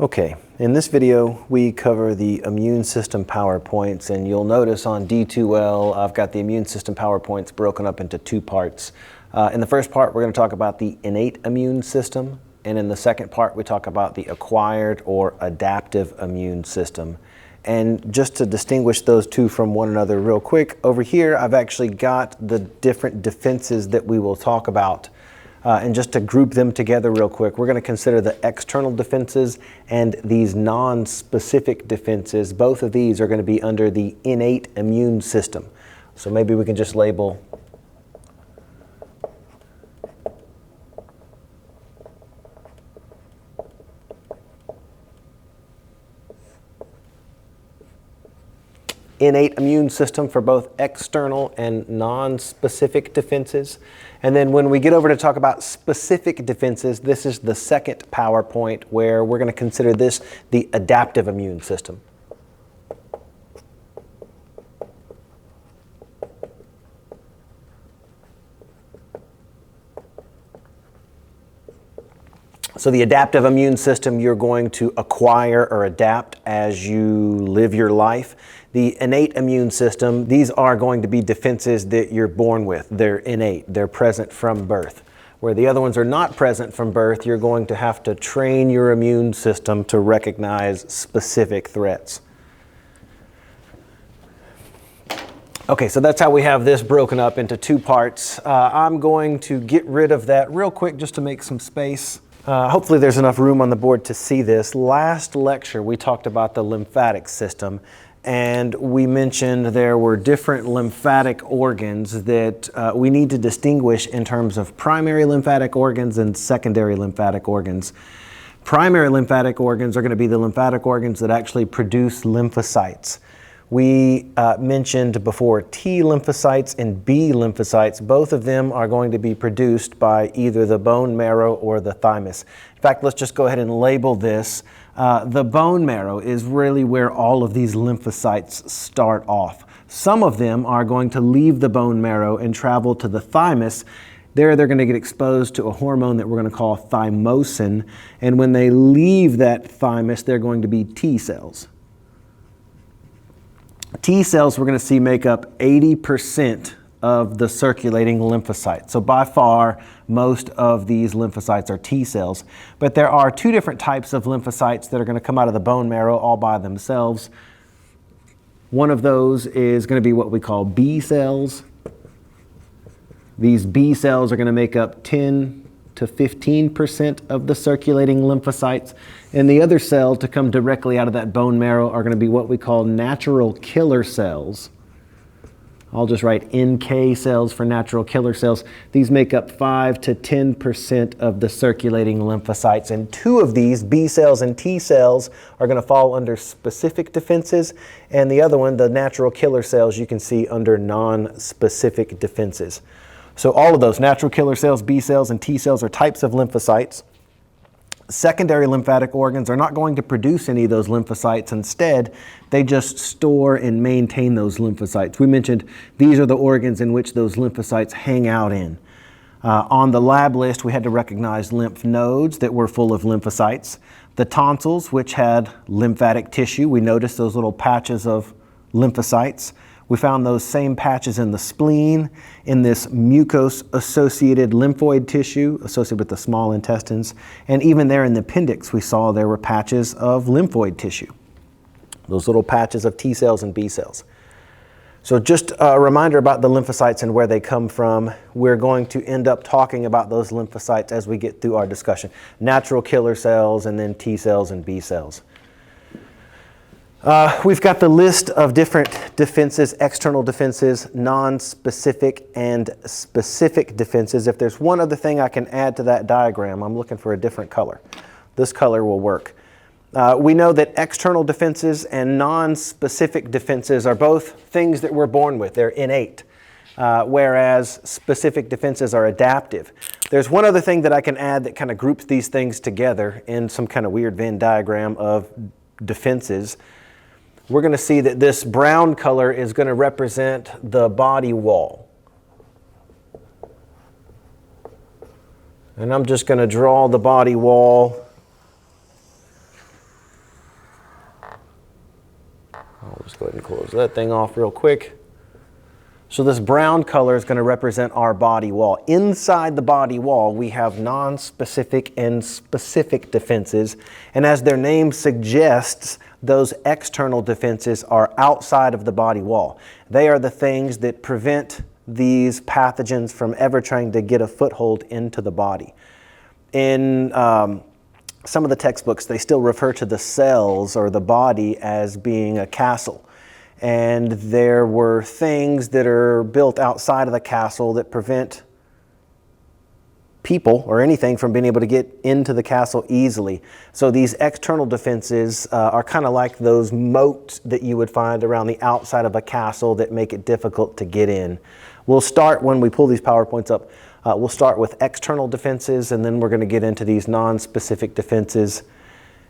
Okay, in this video we cover the immune system PowerPoints, and you'll notice on D2L I've got the immune system PowerPoints broken up into two parts. In the first part we're going to talk about the innate immune system, and in the second part we talk about the acquired or adaptive immune system. And just to distinguish those two from one another real quick, over here I've actually got the different defenses that we will talk about. And just to group them together real quick, we're going to consider the external defenses and these non-specific defenses. Both of these are going to be under the innate immune system. So maybe we can just label innate immune system for both external and non-specific defenses. And then when we get over to talk about specific defenses, this is the second PowerPoint where we're going to consider this the adaptive immune system. So the adaptive immune system you're going to acquire or adapt as you live your life. The innate immune system, these are going to be defenses that you're born with. They're innate, they're present from birth. Where the other ones are not present from birth, you're going to have to train your immune system to recognize specific threats. Okay, so that's how we have this broken up into two parts. I'm going to get rid of that real quick just to make some space. Hopefully there's enough room on the board to see this. Last lecture we talked about the lymphatic system, and we mentioned there were different lymphatic organs that we need to distinguish in terms of primary lymphatic organs and secondary lymphatic organs. Primary lymphatic organs are going to be the lymphatic organs that actually produce lymphocytes. We mentioned before T lymphocytes and B lymphocytes. Both of them are going to be produced by either the bone marrow or the thymus. In fact, let's just go ahead and label this. The bone marrow is really where all of these lymphocytes start off. Some of them are going to leave the bone marrow and travel to the thymus. There they're going to get exposed to a hormone that we're going to call thymosin. And when they leave that thymus, they're going to be T cells. T cells we're going to see make up 80% of the circulating lymphocytes. So by far, most of these lymphocytes are T cells. But there are two different types of lymphocytes that are going to come out of the bone marrow all by themselves. One of those is going to be what we call B cells. These B cells are going to make up 10 to 15% of the circulating lymphocytes. And the other cells to come directly out of that bone marrow are going to be what we call natural killer cells. I'll just write NK cells for natural killer cells. These make up 5 to 10% of the circulating lymphocytes. And two of these, B cells and T cells, are going to fall under specific defenses. And the other one, the natural killer cells, you can see under non-specific defenses. So all of those, natural killer cells, B cells, and T cells, are types of lymphocytes. Secondary lymphatic organs are not going to produce any of those lymphocytes. Instead, they just store and maintain those lymphocytes. We mentioned these are the organs in which those lymphocytes hang out in. On the lab list, we had to recognize lymph nodes that were full of lymphocytes. The tonsils, which had lymphatic tissue, we noticed those little patches of lymphocytes. We found those same patches in the spleen, in this mucus-associated lymphoid tissue associated with the small intestines, and even there in the appendix we saw there were patches of lymphoid tissue, those little patches of T cells and B cells. So just a reminder about the lymphocytes and where they come from. We're going to end up talking about those lymphocytes as we get through our discussion. Natural killer cells, and then T cells and B cells. We've got the list of different defenses, external defenses, non-specific and specific defenses. If there's one other thing I can add to that diagram, I'm looking for a different color. This color will work. We know that external defenses and non-specific defenses are both things that we're born with. They're innate, whereas specific defenses are adaptive. There's one other thing that I can add that kind of groups these things together in some kind of weird Venn diagram of defenses. We're going to see that this brown color is going to represent the body wall. And I'm just going to draw the body wall Let's go ahead and close that thing off real quick. So this brown color is going to represent our body wall. Inside the body wall, we have non-specific and specific defenses. And as their name suggests, those external defenses are outside of the body wall. They are the things that prevent these pathogens from ever trying to get a foothold into the body. In some of the textbooks, they still refer to the cells or the body as being a castle. And there were things that are built outside of the castle that prevent people or anything from being able to get into the castle easily. So these external defenses are kind of like those moats that you would find around the outside of a castle that make it difficult to get in. We'll start, when we pull these PowerPoints up, we'll start with external defenses, and then we're going to get into these non-specific defenses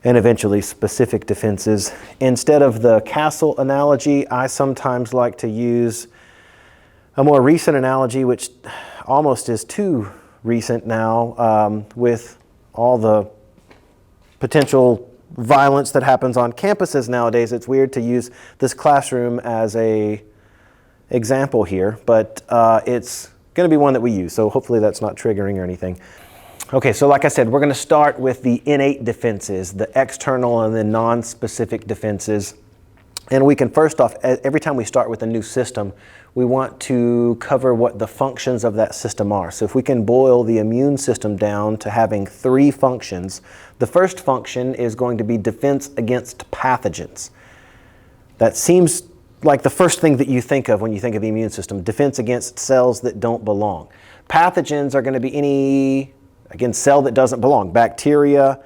and eventually specific defenses. Instead of the castle analogy, I sometimes like to use a more recent analogy, which almost is too recent now, with all the potential violence that happens on campuses nowadays. It's weird to use this classroom as a example here, but it's going to be one that we use, so hopefully that's not triggering or anything. Okay, so like I said, we're going to start with the innate defenses, the external and the non-specific defenses. And we can first off, every time we start with a new system, we want to cover what the functions of that system are. So if we can boil the immune system down to having 3 functions, the first function is going to be defense against pathogens. That seems like the first thing that you think of when you think of the immune system, defense against cells that don't belong. Pathogens are going to be any, again, cell that doesn't belong, bacteria,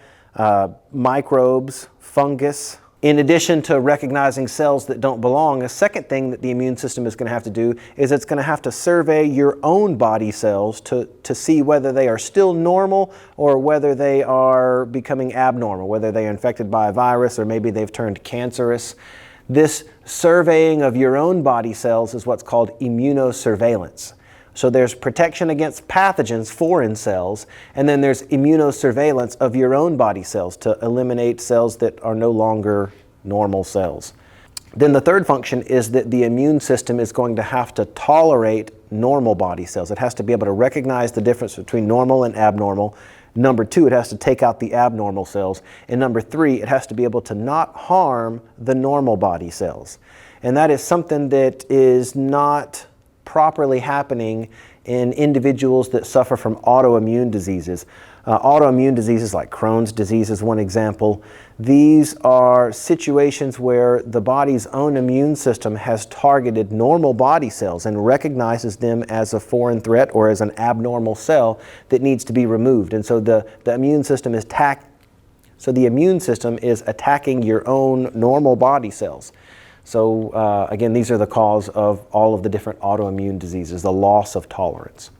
microbes, fungus. In addition to recognizing cells that don't belong, a second thing that the immune system is going to have to do is it's going to have to survey your own body cells to see whether they are still normal or whether they are becoming abnormal, whether they are infected by a virus or maybe they've turned cancerous. This surveying of your own body cells is what's called immunosurveillance. So there's protection against pathogens, foreign cells, and then there's immunosurveillance of your own body cells to eliminate cells that are no longer normal cells. Then the third function is that the immune system is going to have to tolerate normal body cells. It has to be able to recognize the difference between normal and abnormal. Number 2, it has to take out the abnormal cells. And number 3, it has to be able to not harm the normal body cells. And that is something that is not properly happening in individuals that suffer from autoimmune diseases. Autoimmune diseases like Crohn's disease is one example. These are situations where the body's own immune system has targeted normal body cells and recognizes them as a foreign threat or as an abnormal cell that needs to be removed. And so the immune system is attacking your own normal body cells. So again, these are the cause of all of the different autoimmune diseases, the loss of tolerance.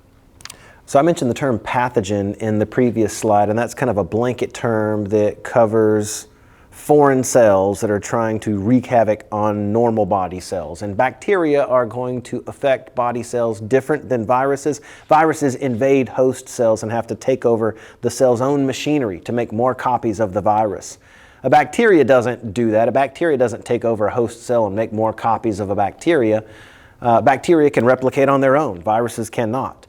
So I mentioned the term pathogen in the previous slide, and that's kind of a blanket term that covers foreign cells that are trying to wreak havoc on normal body cells. And bacteria are going to affect body cells different than viruses. Viruses invade host cells and have to take over the cell's own machinery to make more copies of the virus. A bacteria doesn't do that. A bacteria doesn't take over a host cell and make more copies of a bacteria. Bacteria can replicate on their own. Viruses cannot.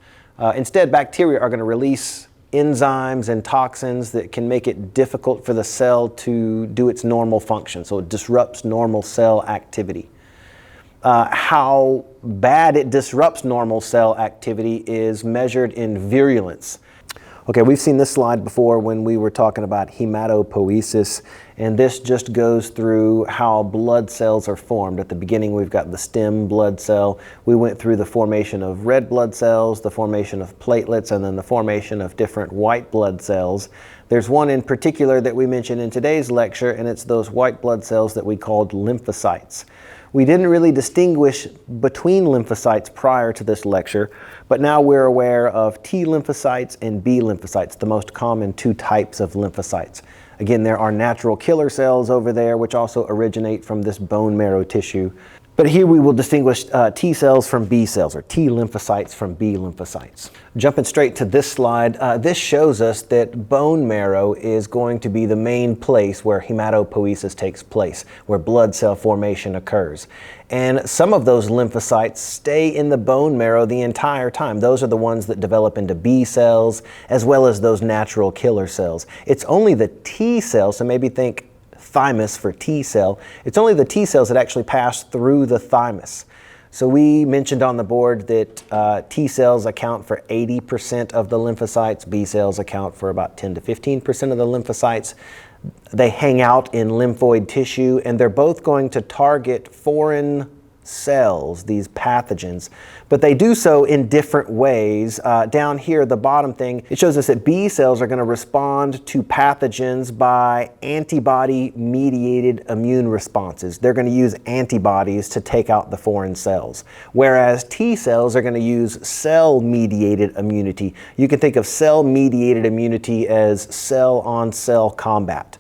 Instead, bacteria are going to release enzymes and toxins that can make it difficult for the cell to do its normal function. So it disrupts normal cell activity. How bad it disrupts normal cell activity is measured in virulence. Okay, we've seen this slide before when we were talking about hematopoiesis, and this just goes through how blood cells are formed. At the beginning, we've got the stem blood cell. We went through the formation of red blood cells, the formation of platelets, and then the formation of different white blood cells. There's one in particular that we mentioned in today's lecture, and it's those white blood cells that we called lymphocytes. We didn't really distinguish between lymphocytes prior to this lecture, but now we're aware of T lymphocytes and B lymphocytes, the most common 2 types of lymphocytes. Again, there are natural killer cells over there, which also originate from this bone marrow tissue. But here we will distinguish T cells from B cells, or T lymphocytes from B lymphocytes. Jumping straight to this slide, this shows us that bone marrow is going to be the main place where hematopoiesis takes place, where blood cell formation occurs. And some of those lymphocytes stay in the bone marrow the entire time. Those are the ones that develop into B cells, as well as those natural killer cells. It's only the T cells, so maybe think thymus for T cell. It's only the T cells that actually pass through the thymus. So we mentioned on the board that T cells account for 80% of the lymphocytes. B cells account for about 10 to 15% of the lymphocytes. They hang out in lymphoid tissue, and they're both going to target foreign cells, these pathogens, but they do so in different ways. Down here, the bottom thing, it shows us that B cells are going to respond to pathogens by antibody-mediated immune responses. They're going to use antibodies to take out the foreign cells, whereas T cells are going to use cell-mediated immunity. You can think of cell-mediated immunity as cell-on-cell combat.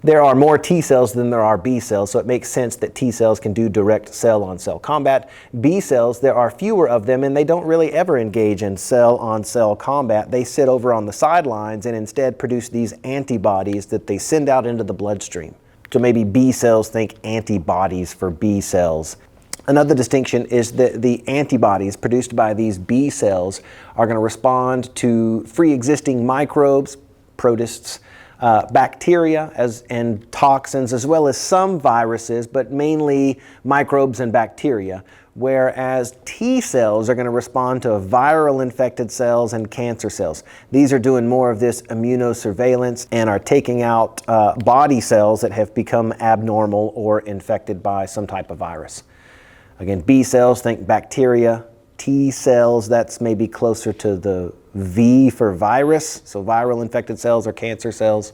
There are more T cells than there are B cells, so it makes sense that T cells can do direct cell-on-cell combat. B cells, there are fewer of them, and they don't really ever engage in cell-on-cell combat. They sit over on the sidelines and instead produce these antibodies that they send out into the bloodstream. So maybe B cells think antibodies for B cells. Another distinction is that the antibodies produced by these B cells are going to respond to free existing microbes, protists, bacteria and toxins, as well as some viruses, but mainly microbes and bacteria, whereas T cells are going to respond to viral infected cells and cancer cells. These are doing more of this immunosurveillance and are taking out body cells that have become abnormal or infected by some type of virus. Again, B cells think bacteria. T cells, that's maybe closer to the V for virus, so viral infected cells or cancer cells.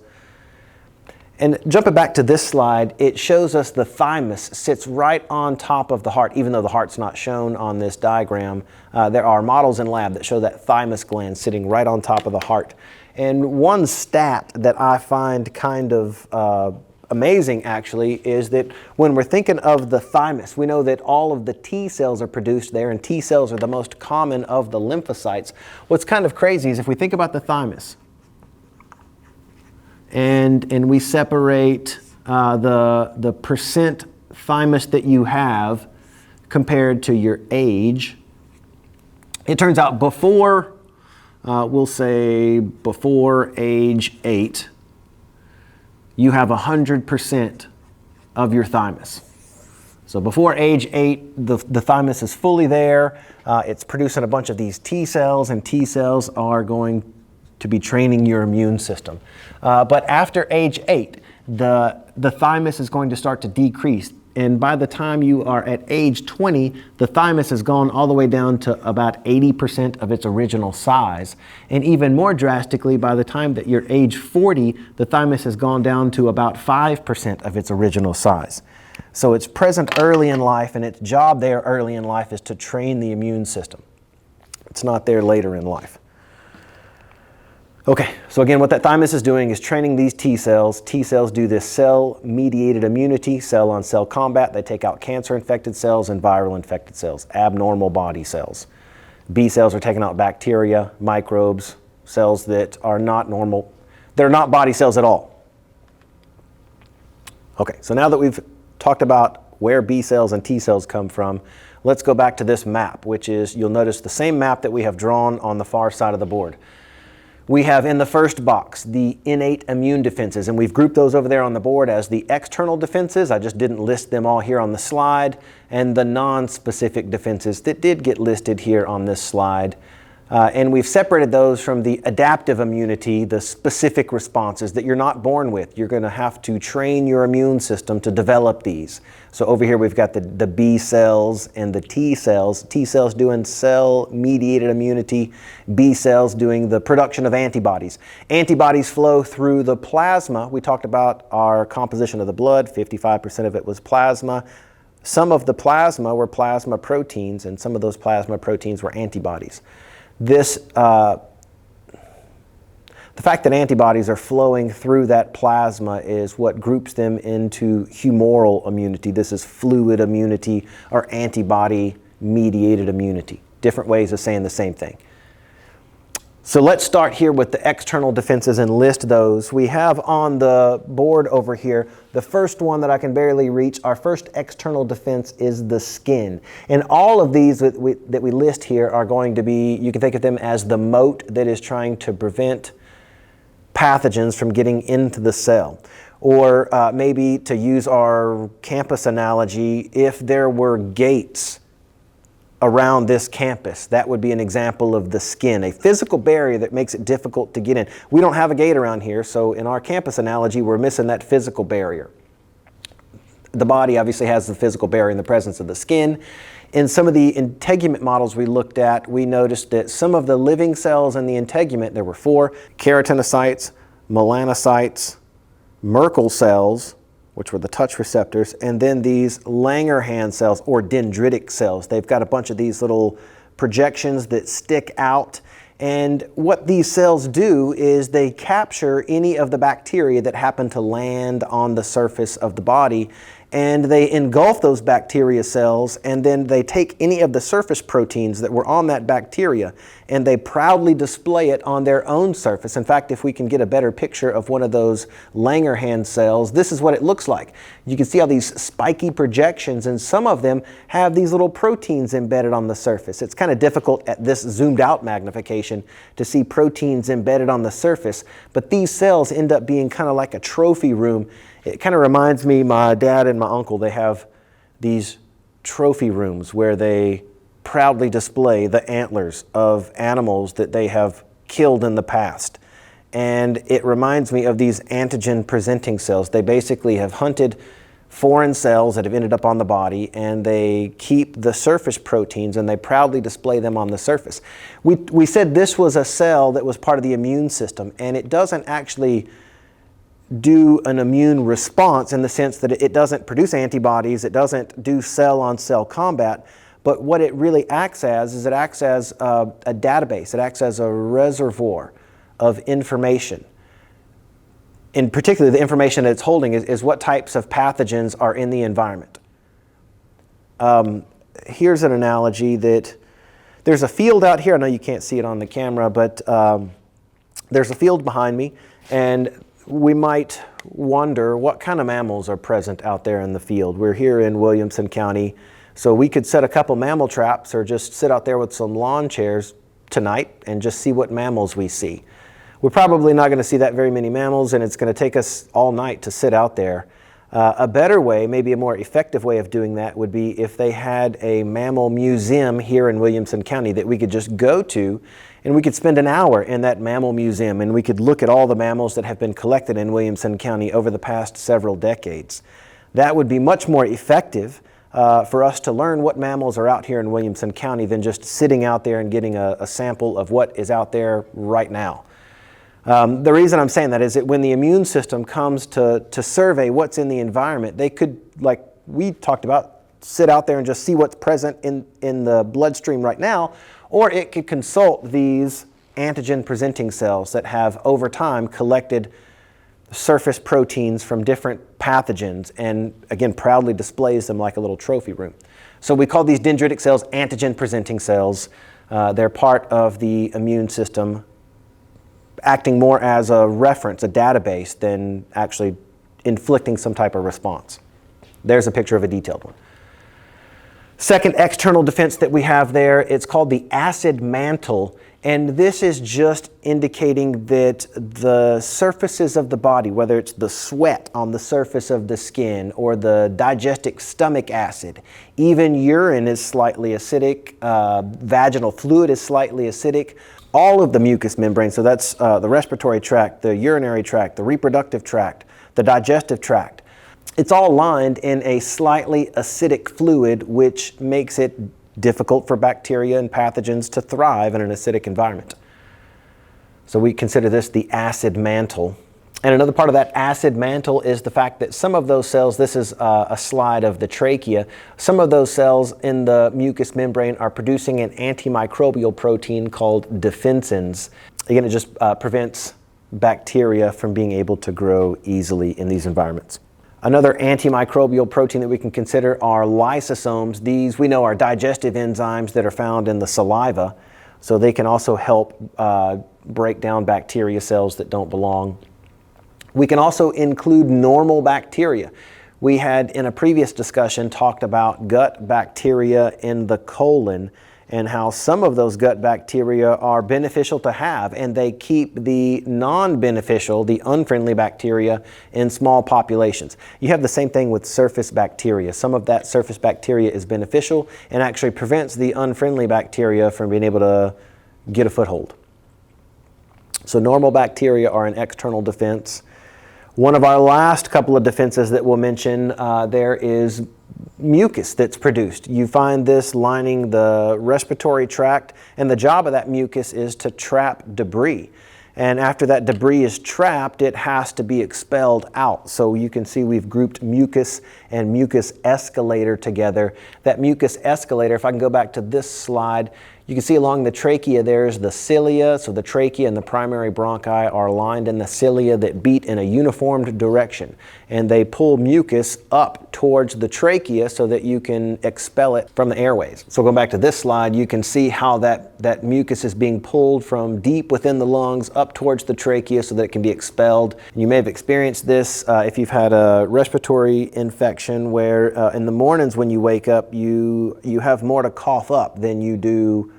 And jumping back to this slide, it shows us the thymus sits right on top of the heart, even though the heart's not shown on this diagram. There are models in lab that show that thymus gland sitting right on top of the heart. And one stat that I find kind of amazing actually is that when we're thinking of the thymus, we know that all of the T cells are produced there, and T cells are the most common of the lymphocytes. What's kind of crazy is if we think about the thymus and we separate the percent thymus that you have compared to your age, it turns out before, we'll say before age 8, you have 100% of your thymus. So before age 8, the thymus is fully there. It's producing a bunch of these T cells, and T cells are going to be training your immune system. But after age 8, the thymus is going to start to decrease. And by the time you are at age 20, the thymus has gone all the way down to about 80% of its original size. And even more drastically, by the time that you're age 40, the thymus has gone down to about 5% of its original size. So it's present early in life, and its job there early in life is to train the immune system. It's not there later in life. Okay, so again, what that thymus is doing is training these T cells. T cells do this cell-mediated immunity, cell-on-cell combat. They take out cancer-infected cells and viral-infected cells, abnormal body cells. B cells are taking out bacteria, microbes, cells that are not normal. They're not body cells at all. Okay, so now that we've talked about where B cells and T cells come from, let's go back to this map, which is, you'll notice the same map that we have drawn on the far side of the board. We have in the first box the innate immune defenses, and we've grouped those over there on the board as the external defenses. I just didn't list them all here on the slide, and the non-specific defenses that did get listed here on this slide. And we've separated those from the adaptive immunity, the specific responses that you're not born with. You're going to have to train your immune system to develop these. So over here we've got the B cells and the T cells. T cells doing cell-mediated immunity, B cells doing the production of antibodies. Antibodies flow through the plasma. We talked about our composition of the blood. 55% of it was plasma. Some of the plasma were plasma proteins, and some of those plasma proteins were antibodies. The The fact that antibodies are flowing through that plasma is what groups them into humoral immunity. This is fluid immunity or antibody-mediated immunity. Different ways of saying the same thing. So let's start here with the external defenses and list those. We have on the board over here, the first one that I can barely reach, our first external defense is the skin. And all of these that we list here are going to be, you can think of them as the moat that is trying to prevent pathogens from getting into the cell. Or maybe to use our campus analogy, if there were gates around this campus, that would be an example of the skin, a physical barrier that makes it difficult to get in. We don't have a gate around here, so in our campus analogy, we're missing that physical barrier. The body obviously has the physical barrier in the presence of the skin. In some of the integument models we looked at, we noticed that some of the living cells in the integument, there were 4, keratinocytes, melanocytes, Merkel cells, which were the touch receptors, and then these Langerhans cells or dendritic cells. They've got a bunch of these little projections that stick out. And what these cells do is they capture any of the bacteria that happen to land on the surface of the body, and they engulf those bacteria cells, and then they take any of the surface proteins that were on that bacteria and they proudly display it on their own surface. In fact, if we can get a better picture of one of those Langerhans cells, this is what it looks like. You can see all these spiky projections, and some of them have these little proteins embedded on the surface. It's kind of difficult at this zoomed out magnification to see proteins embedded on the surface, but these cells end up being kind of like a trophy room. It kind of reminds me, my dad and my uncle, they have these trophy rooms where they proudly display the antlers of animals that they have killed in the past. And it reminds me of these antigen presenting cells. They basically have hunted foreign cells that have ended up on the body, and they keep the surface proteins and they proudly display them on the surface. We said this was a cell that was part of the immune system, and it doesn't actually do an immune response in the sense that it doesn't produce antibodies, it doesn't do cell-on-cell combat, but what it really acts as is it acts as a database, it acts as a reservoir of information. In particular, the information that it's holding is what types of pathogens are in the environment. Here's an analogy that there's a field out here. I know you can't see it on the camera, but there's a field behind me, and we might wonder what kind of mammals are present out there in the field. We're here in Williamson County, so we could set a couple mammal traps or just sit out there with some lawn chairs tonight and just see what mammals we see. We're probably not going to see that very many mammals, and it's going to take us all night to sit out there. A better way, maybe a more effective way of doing that would be if they had a mammal museum here in Williamson County that we could just go to, and we could spend an hour in that mammal museum, and we could look at all the mammals that have been collected in Williamson County over the past several decades. That would be much more effective for us to learn what mammals are out here in Williamson County than just sitting out there and getting a sample of what is out there right now. The reason I'm saying that is that when the immune system comes to survey what's in the environment, they could, like we talked about, sit out there and just see what's present in the bloodstream right now, or it could consult these antigen presenting cells that have over time collected surface proteins from different pathogens and again proudly displays them like a little trophy room. So we call these dendritic cells antigen presenting cells. They're part of the immune system, acting more as a reference, a database, than actually inflicting some type of response. There's a picture of a detailed one. Second external defense that we have there, it's called the acid mantle, and this is just indicating that the surfaces of the body, whether it's the sweat on the surface of the skin or the digestic stomach acid, even urine is slightly acidic, vaginal fluid is slightly acidic, all of the mucous membrane, so that's the respiratory tract, the urinary tract, the reproductive tract, the digestive tract. It's all lined in a slightly acidic fluid, which makes it difficult for bacteria and pathogens to thrive in an acidic environment. So we consider this the acid mantle. And another part of that acid mantle is the fact that some of those cells, this is a slide of the trachea, some of those cells in the mucous membrane are producing an antimicrobial protein called defensins. Again, it just prevents bacteria from being able to grow easily in these environments. Another antimicrobial protein that we can consider are lysosomes. These we know are digestive enzymes that are found in the saliva, so they can also help break down bacteria cells that don't belong. We can also include normal bacteria. We had in a previous discussion talked about gut bacteria in the colon and how some of those gut bacteria are beneficial to have, and they keep the non-beneficial, the unfriendly bacteria in small populations. You have the same thing with surface bacteria. Some of that surface bacteria is beneficial and actually prevents the unfriendly bacteria from being able to get a foothold. So normal bacteria are an external defense. One of our last couple of defenses that we'll mention, there is mucus that's produced. You find this lining the respiratory tract, and the job of that mucus is to trap debris. And after that debris is trapped, it has to be expelled out. So you can see we've grouped mucus and mucus escalator together. That mucus escalator, if I can go back to this slide, you can see along the trachea there's the cilia, so the trachea and the primary bronchi are aligned in the cilia that beat in a uniformed direction. And they pull mucus up towards the trachea so that you can expel it from the airways. So going back to this slide, you can see how that mucus is being pulled from deep within the lungs up towards the trachea so that it can be expelled. You may have experienced this if you've had a respiratory infection where in the mornings when you wake up, you have more to cough up than you do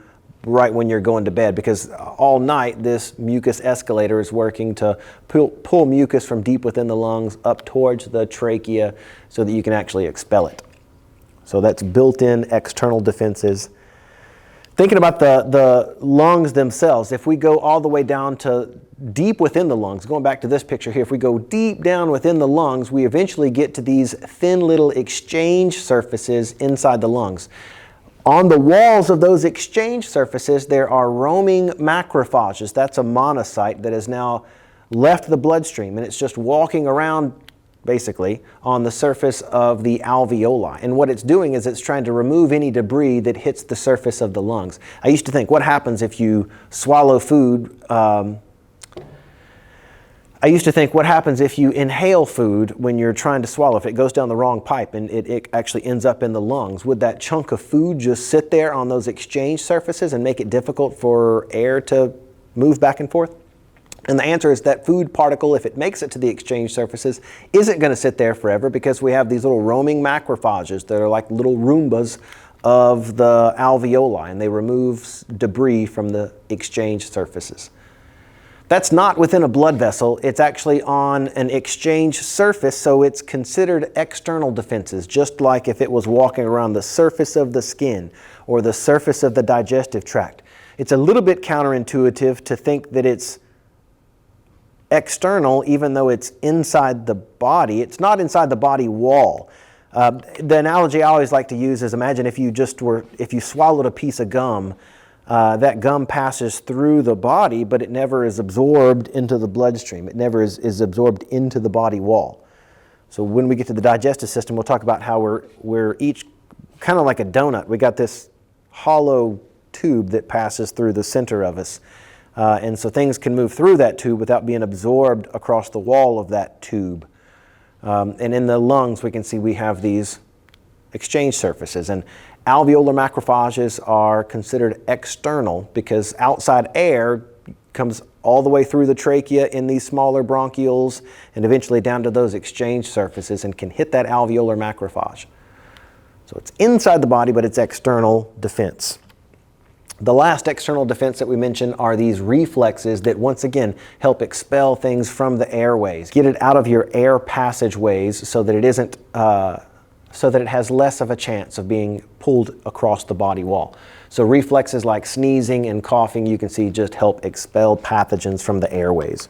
right when you're going to bed, because all night this mucus escalator is working to pull mucus from deep within the lungs up towards the trachea so that you can actually expel it. So that's built-in external defenses. Thinking about the lungs themselves, if we go all the way down to deep within the lungs, going back to this picture here, if we go deep down within the lungs, we eventually get to these thin little exchange surfaces inside the lungs. On the walls of those exchange surfaces, there are roaming macrophages. That's a monocyte that has now left the bloodstream, and it's just walking around, basically, on the surface of the alveoli. And what it's doing is it's trying to remove any debris that hits the surface of the lungs. I used to think, what happens if you swallow food? I used to think, what happens if you inhale food when you're trying to swallow? If it goes down the wrong pipe and it actually ends up in the lungs, would that chunk of food just sit there on those exchange surfaces and make it difficult for air to move back and forth? And the answer is that food particle, if it makes it to the exchange surfaces, isn't going to sit there forever, because we have these little roaming macrophages that are like little Roombas of the alveoli, and they remove debris from the exchange surfaces. That's not within a blood vessel. It's actually on an exchange surface, so it's considered external defenses, just like if it was walking around the surface of the skin or the surface of the digestive tract. It's a little bit counterintuitive to think that it's external, even though it's inside the body. It's not inside the body wall. The analogy I always like to use is, imagine if you swallowed a piece of gum. That gum passes through the body, but it never is absorbed into the bloodstream. It never is absorbed into the body wall. So when we get to the digestive system, we'll talk about how we're each kind of like a donut. We got this hollow tube that passes through the center of us. And so things can move through that tube without being absorbed across the wall of that tube. And in the lungs, we can see we have these exchange surfaces. And alveolar macrophages are considered external because outside air comes all the way through the trachea in these smaller bronchioles and eventually down to those exchange surfaces and can hit that alveolar macrophage. So it's inside the body, but it's external defense. The last external defense that we mentioned are these reflexes that once again help expel things from the airways. Get it out of your air passageways so that it isn't so that it has less of a chance of being pulled across the body wall. So reflexes like sneezing and coughing, you can see, just help expel pathogens from the airways.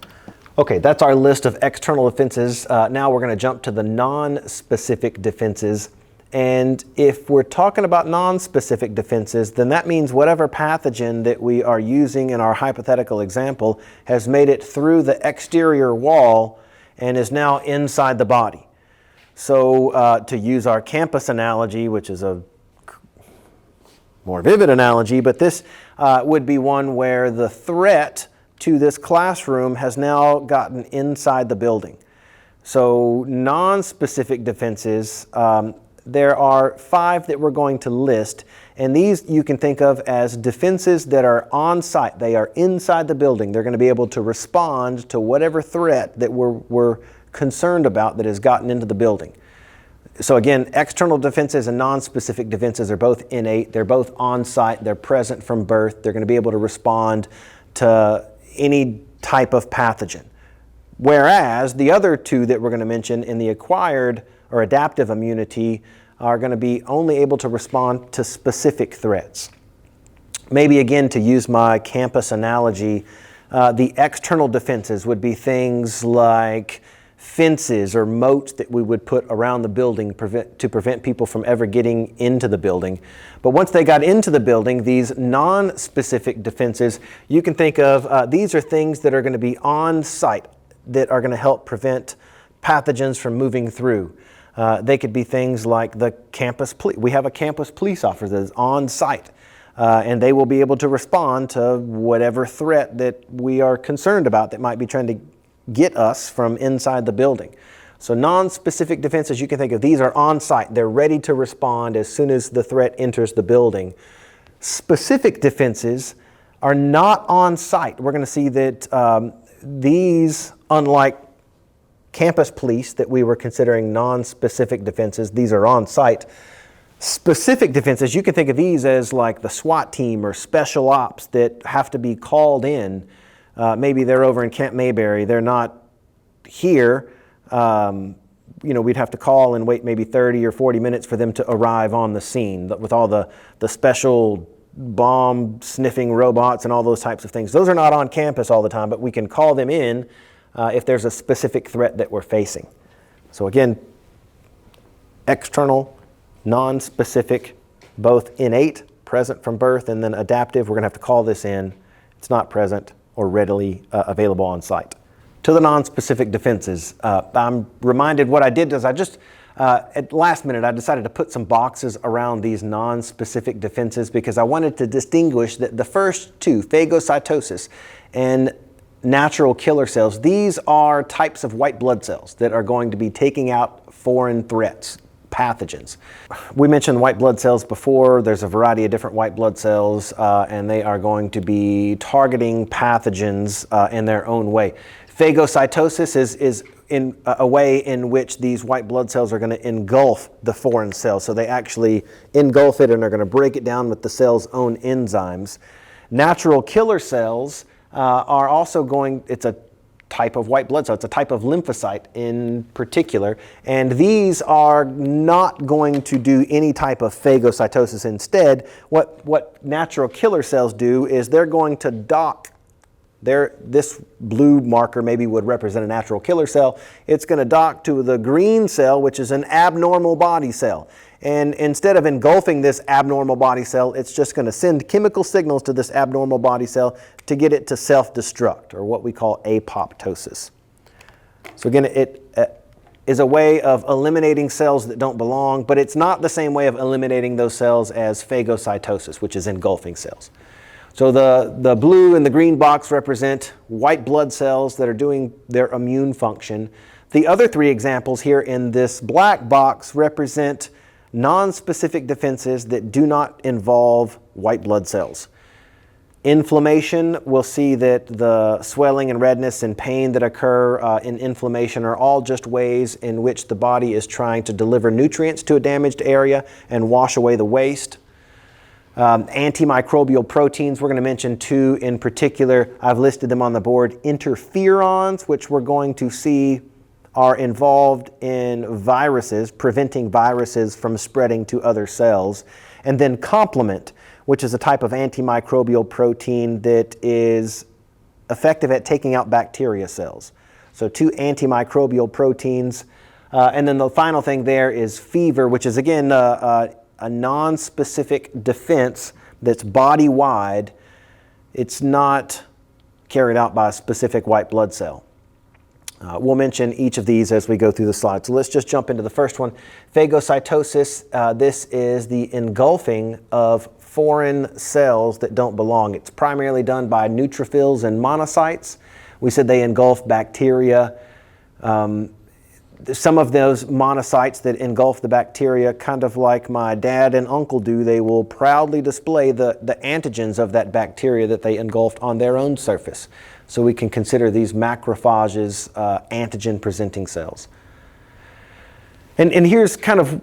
Okay, that's our list of external defenses. Now we're going to jump to the non-specific defenses. And if we're talking about non-specific defenses, then that means whatever pathogen that we are using in our hypothetical example has made it through the exterior wall and is now inside the body. So to use our campus analogy, which is a more vivid analogy, but this would be one where the threat to this classroom has now gotten inside the building. So non-specific defenses, there are 5 that we're going to list, and these you can think of as defenses that are on site. They are inside the building. They're going to be able to respond to whatever threat that we're concerned about that has gotten into the building. So again, external defenses and non-specific defenses are both innate. They're both on site. They're present from birth. They're going to be able to respond to any type of pathogen. Whereas the other 2 that we're going to mention in the acquired or adaptive immunity are going to be only able to respond to specific threats. Maybe again, to use my campus analogy, the external defenses would be things like fences or moats that we would put around the building to prevent people from ever getting into the building. But once they got into the building, these non-specific defenses, you can think of, these are things that are going to be on site that are going to help prevent pathogens from moving through. They could be things like the campus police. We have a campus police officer that is on site, and they will be able to respond to whatever threat that we are concerned about that might be trying to get us from inside the building. So non-specific defenses, you can think of, these are on site. They're ready to respond as soon as the threat enters the building. Specific defenses are not on site. We're going to see that these, unlike campus police that we were considering non-specific defenses, these are on site. Specific defenses, you can think of these as like the SWAT team or special ops that have to be called in. Maybe they're over in Camp Mayberry. They're not here. We'd have to call and wait maybe 30 or 40 minutes for them to arrive on the scene with all the special bomb sniffing robots and all those types of things. Those are not on campus all the time, but we can call them in if there's a specific threat that we're facing. So again, external, non-specific, both innate, present from birth, and then adaptive. We're going to have to call this in. It's not present or readily available on site. To the non-specific defenses, I'm reminded what I did is at last minute, I decided to put some boxes around these non-specific defenses because I wanted to distinguish that the first 2, phagocytosis and natural killer cells, these are types of white blood cells that are going to be taking out foreign threats, pathogens. We mentioned white blood cells before. There's a variety of different white blood cells, and they are going to be targeting pathogens in their own way. Phagocytosis is in a way in which these white blood cells are going to engulf the foreign cell. So they actually engulf it and are going to break it down with the cell's own enzymes. Natural killer cells are also it's a type of white blood cell. It's a type of lymphocyte in particular. And these are not going to do any type of phagocytosis. Instead, what natural killer cells do is they're going to dock. This blue marker maybe would represent a natural killer cell. It's going to dock to the green cell, which is an abnormal body cell. And instead of engulfing this abnormal body cell, it's just going to send chemical signals to this abnormal body cell to get it to self-destruct, or what we call apoptosis. So again, it is a way of eliminating cells that don't belong, but it's not the same way of eliminating those cells as phagocytosis, which is engulfing cells. So the blue and the green box represent white blood cells that are doing their immune function. The other 3 examples here in this black box represent non-specific defenses that do not involve white blood cells. Inflammation, we'll see that the swelling and redness and pain that occur in inflammation are all just ways in which the body is trying to deliver nutrients to a damaged area and wash away the waste. Antimicrobial proteins, we're going to mention 2 in particular. I've listed them on the board. Interferons, which we're going to see are involved in viruses, preventing viruses from spreading to other cells. And then complement, which is a type of antimicrobial protein that is effective at taking out bacteria cells. So 2 antimicrobial proteins. And then the final thing there is fever, which is again a non-specific defense that's body-wide. It's not carried out by a specific white blood cell. We'll mention each of these as we go through the slides. So let's just jump into the first one. Phagocytosis, this is the engulfing of foreign cells that don't belong. It's primarily done by neutrophils and monocytes. We said they engulf bacteria. Some of those monocytes that engulf the bacteria, kind of like my dad and uncle do, they will proudly display the antigens of that bacteria that they engulfed on their own surface. So we can consider these macrophages antigen-presenting cells. And here's kind of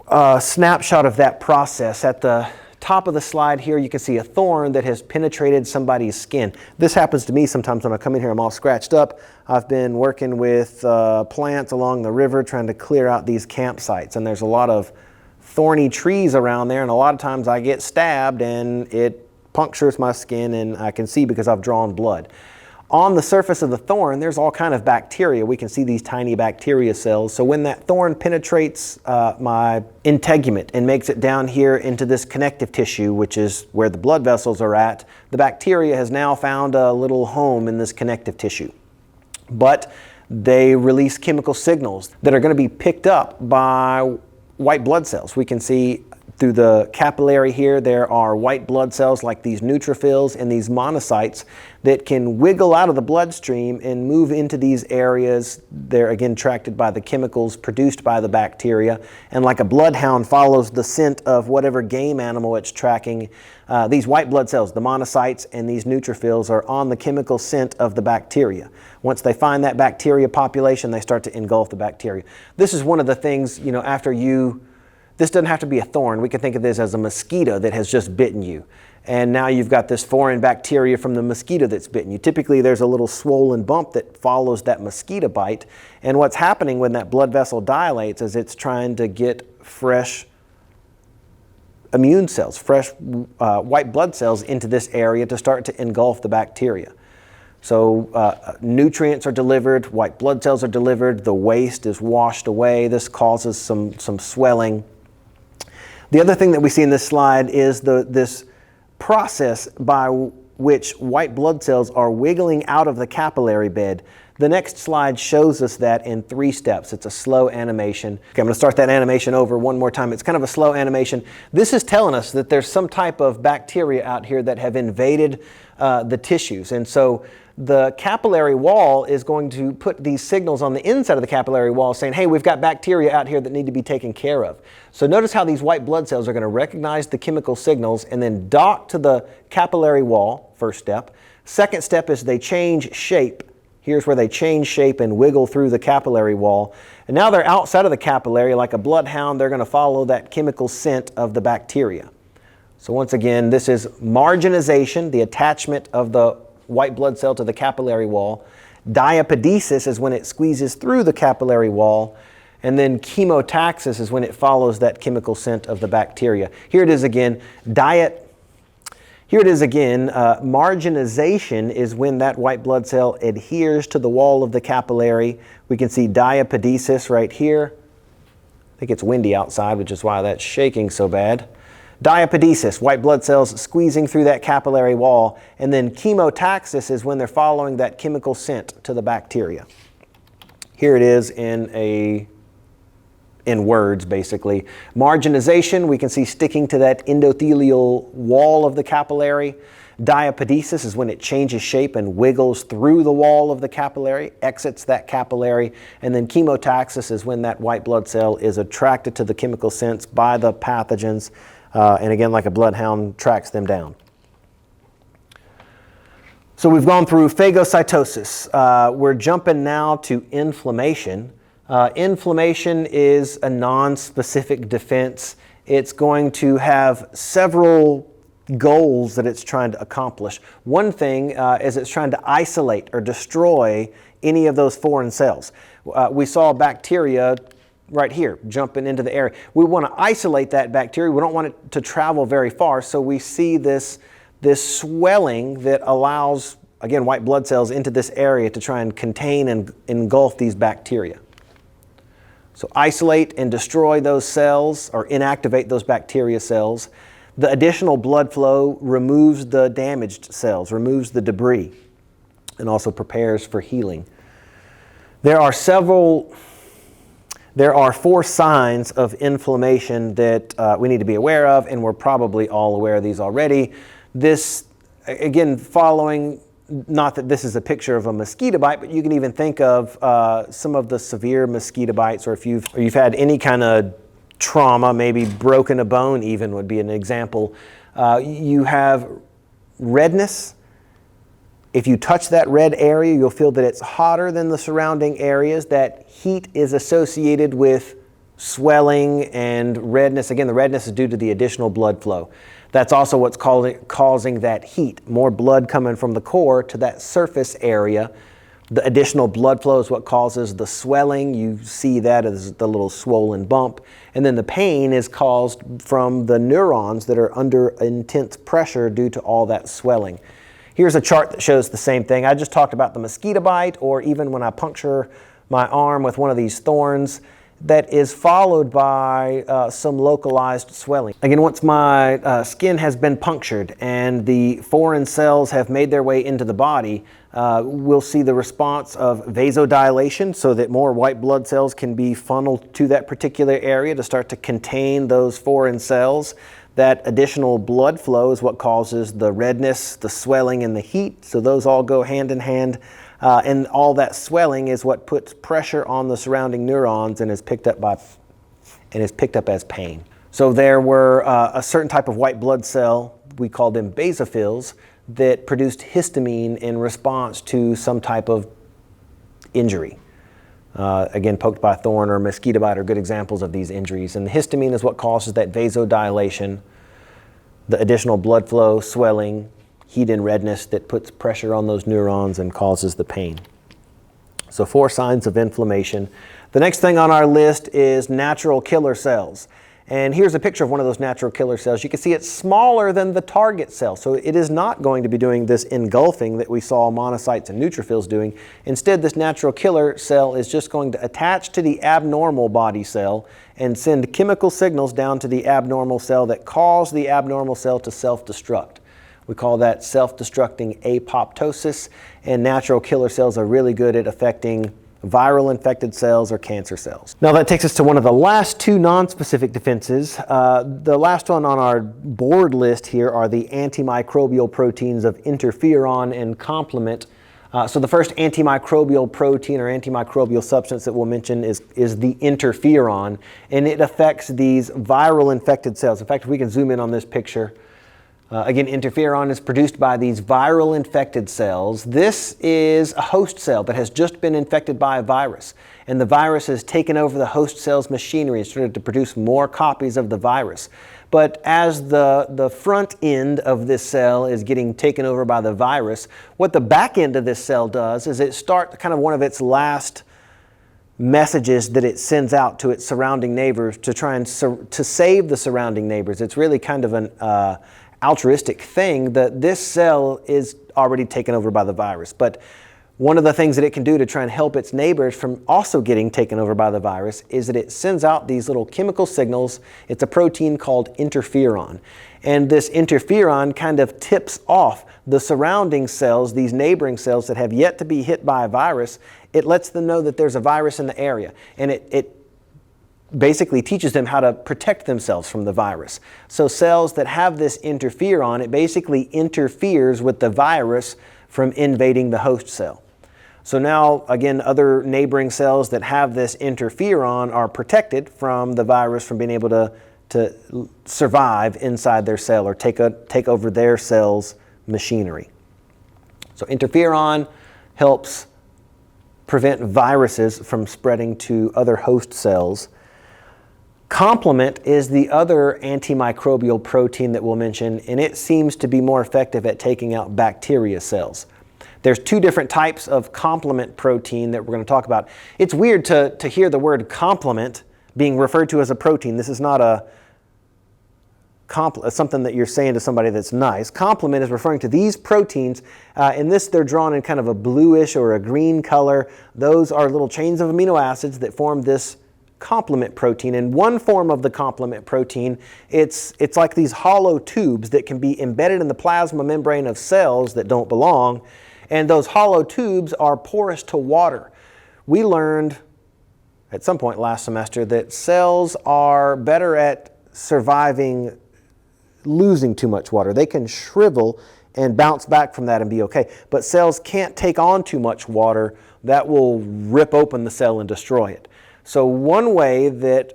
a snapshot of that process. At the top of the slide here, you can see a thorn that has penetrated somebody's skin. This happens to me sometimes when I come in here. I'm all scratched up. I've been working with plants along the river trying to clear out these campsites, and there's a lot of thorny trees around there, and a lot of times I get stabbed and it punctures my skin, and I can see because I've drawn blood. On the surface of the thorn, there's all kind of bacteria. We can see these tiny bacteria cells. So when that thorn penetrates my integument and makes it down here into this connective tissue, which is where the blood vessels are at, the bacteria has now found a little home in this connective tissue. But they release chemical signals that are going to be picked up by white blood cells. We can see through the capillary here, there are white blood cells like these neutrophils and these monocytes that can wiggle out of the bloodstream and move into these areas. They're again attracted by the chemicals produced by the bacteria, and like a bloodhound follows the scent of whatever game animal it's tracking, these white blood cells, the monocytes and these neutrophils, are on the chemical scent of the bacteria. Once they find that bacteria population, they start to engulf the bacteria. This is one of the things, this doesn't have to be a thorn. We can think of this as a mosquito that has just bitten you. And now you've got this foreign bacteria from the mosquito that's bitten you. Typically there's a little swollen bump that follows that mosquito bite. And what's happening when that blood vessel dilates is it's trying to get fresh immune cells, fresh white blood cells into this area to start to engulf the bacteria. So nutrients are delivered, white blood cells are delivered, the waste is washed away. This causes some swelling. The other thing that we see in this slide is this process by which white blood cells are wiggling out of the capillary bed. The next slide shows us that in 3 steps. It's a slow animation. Okay, I'm going to start that animation over one more time. It's kind of a slow animation. This is telling us that there's some type of bacteria out here that have invaded the tissues. And so the capillary wall is going to put these signals on the inside of the capillary wall saying, hey, we've got bacteria out here that need to be taken care of. So notice how these white blood cells are going to recognize the chemical signals and then dock to the capillary wall, first step. Second step is they change shape. Here's where they change shape and wiggle through the capillary wall. And now they're outside of the capillary. Like a bloodhound, they're going to follow that chemical scent of the bacteria. So once again, this is marginization, the attachment of the white blood cell to the capillary wall. Diapedesis is when it squeezes through the capillary wall. And then chemotaxis is when it follows that chemical scent of the bacteria. Here it is again. Marginization is when that white blood cell adheres to the wall of the capillary. We can see diapedesis right here. I think it's windy outside, which is why that's shaking so bad. Diapedesis, white blood cells squeezing through that capillary wall. And then chemotaxis is when they're following that chemical scent to the bacteria. Here it is in words, basically. Marginization, we can see sticking to that endothelial wall of the capillary. Diapedesis is when it changes shape and wiggles through the wall of the capillary, exits that capillary. And then chemotaxis is when that white blood cell is attracted to the chemical scents by the pathogens. And again, like a bloodhound, tracks them down. So we've gone through phagocytosis. We're jumping now to inflammation. Inflammation is a non-specific defense. It's going to have several goals that it's trying to accomplish. One thing is it's trying to isolate or destroy any of those foreign cells. We saw bacteria right here jumping into the area. We want to isolate that bacteria. We don't want it to travel very far, so we see this swelling that allows, again, white blood cells into this area to try and contain and engulf these bacteria. So isolate and destroy those cells or inactivate those bacteria cells. The additional blood flow removes the damaged cells, removes the debris, and also prepares for healing. There are several There are 4 signs of inflammation that we need to be aware of, and we're probably all aware of these already. This, again, following, not that this is a picture of a mosquito bite, but you can even think of some of the severe mosquito bites, or if you've had any kind of trauma, maybe broken a bone even would be an example. You have redness. If you touch that red area, you'll feel that it's hotter than the surrounding areas. That heat is associated with swelling and redness. Again, the redness is due to the additional blood flow. That's also what's causing that heat. More blood coming from the core to that surface area. The additional blood flow is what causes the swelling. You see that as the little swollen bump. And then the pain is caused from the neurons that are under intense pressure due to all that swelling. Here's a chart that shows the same thing. I just talked about the mosquito bite, or even when I puncture my arm with one of these thorns, that is followed by some localized swelling. Again, once my skin has been punctured and the foreign cells have made their way into the body, we'll see the response of vasodilation, so that more white blood cells can be funneled to that particular area to start to contain those foreign cells. That additional blood flow is what causes the redness, the swelling, and the heat. So those all go hand in hand. And all that swelling is what puts pressure on the surrounding neurons and is picked up as pain. So there were a certain type of white blood cell, we call them basophils, that produced histamine in response to some type of injury. Again, poked by a thorn or a mosquito bite are good examples of these injuries. And the histamine is what causes that vasodilation, the additional blood flow, swelling, heat and redness that puts pressure on those neurons and causes the pain. So 4 signs of inflammation. The next thing on our list is natural killer cells. And here's a picture of one of those natural killer cells. You can see it's smaller than the target cell. So it is not going to be doing this engulfing that we saw monocytes and neutrophils doing. Instead, this natural killer cell is just going to attach to the abnormal body cell and send chemical signals down to the abnormal cell that cause the abnormal cell to self-destruct. We call that self-destructing apoptosis, and natural killer cells are really good at affecting viral infected cells or cancer cells. Now that takes us to one of the last 2 non-specific defenses. The last one on our board list here are the antimicrobial proteins of interferon and complement. So the first antimicrobial protein or antimicrobial substance that we'll mention is the interferon, and it affects these viral infected cells. In fact, if we can zoom in on this picture, again, interferon is produced by these viral infected cells. This is a host cell that has just been infected by a virus, and the virus has taken over the host cell's machinery and started to produce more copies of the virus. But as the front end of this cell is getting taken over by the virus, what the back end of this cell does is it starts kind of one of its last messages that it sends out to its surrounding neighbors to try and to save the surrounding neighbors. It's really kind of an altruistic thing that this cell is already taken over by the virus. But one of the things that it can do to try and help its neighbors from also getting taken over by the virus is that it sends out these little chemical signals. It's a protein called interferon. And this interferon kind of tips off the surrounding cells, these neighboring cells that have yet to be hit by a virus. It lets them know that there's a virus in the area. And it basically teaches them how to protect themselves from the virus. So cells that have this interferon, it basically interferes with the virus from invading the host cell. So now, again, other neighboring cells that have this interferon are protected from the virus from being able to survive inside their cell or take over their cell's machinery. So interferon helps prevent viruses from spreading to other host cells. Complement is the other antimicrobial protein that we'll mention, and it seems to be more effective at taking out bacteria cells. There's 2 different types of complement protein that we're going to talk about. It's weird to hear the word complement being referred to as a protein. This is not something that you're saying to somebody that's nice. Complement is referring to these proteins. In this, they're drawn in kind of a bluish or a green color. Those are little chains of amino acids that form this complement protein. And one form of the complement protein, it's like these hollow tubes that can be embedded in the plasma membrane of cells that don't belong, and those hollow tubes are porous to water. We learned at some point last semester that cells are better at surviving losing too much water. They can shrivel and bounce back from that and be okay. But cells can't take on too much water. That will rip open the cell and destroy it. So one way that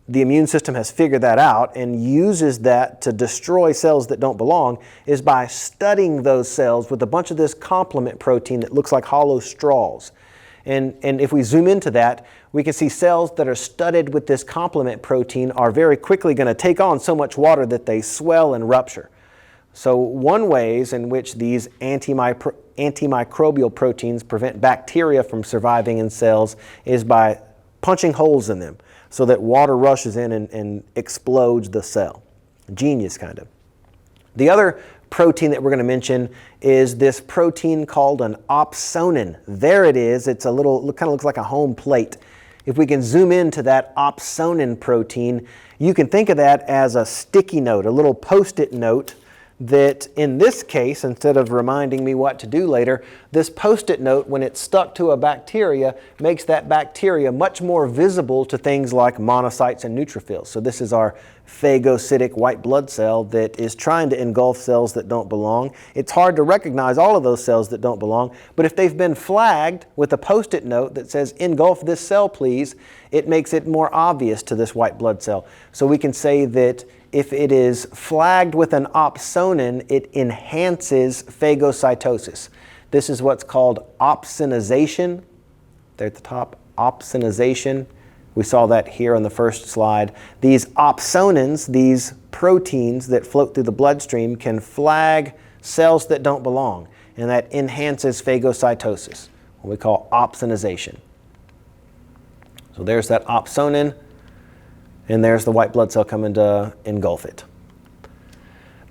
the immune system has figured that out and uses that to destroy cells that don't belong is by studying those cells with a bunch of this complement protein that looks like hollow straws. And if we zoom into that, we can see cells that are studded with this complement protein are very quickly going to take on so much water that they swell and rupture. So one ways in which these antimicrobial proteins prevent bacteria from surviving in cells is by punching holes in them so that water rushes in and explodes the cell. Genius, kind of. The other protein that we're going to mention is this protein called an opsonin. There it is. It's a little, kind of looks like a home plate. If we can zoom into that opsonin protein, you can think of that as a sticky note, a little post-it note that in this case, instead of reminding me what to do later, this post-it note, when it's stuck to a bacteria, makes that bacteria much more visible to things like monocytes and neutrophils. So this is our phagocytic white blood cell that is trying to engulf cells that don't belong. It's hard to recognize all of those cells that don't belong, but if they've been flagged with a post-it note that says, engulf this cell please, it makes it more obvious to this white blood cell. So we can say that if it is flagged with an opsonin, it enhances phagocytosis. This is what's called opsinization. There at the top, opsinization. We saw that here on the first slide. These opsonins, these proteins that float through the bloodstream, can flag cells that don't belong, and that enhances phagocytosis, what we call opsinization. So there's that opsonin. And there's the white blood cell coming to engulf it.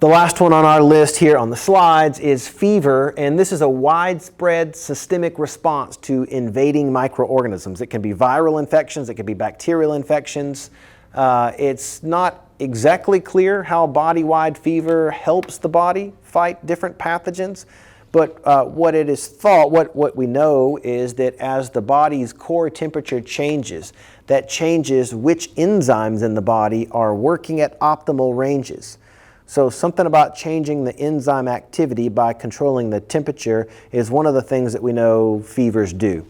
The last one on our list here on the slides is fever, and this is a widespread systemic response to invading microorganisms. It can be viral infections, it can be bacterial infections. It's not exactly clear how body-wide fever helps the body fight different pathogens, but what it is thought, what we know is that as the body's core temperature changes, that changes which enzymes in the body are working at optimal ranges. So something about changing the enzyme activity by controlling the temperature is one of the things that we know fevers do.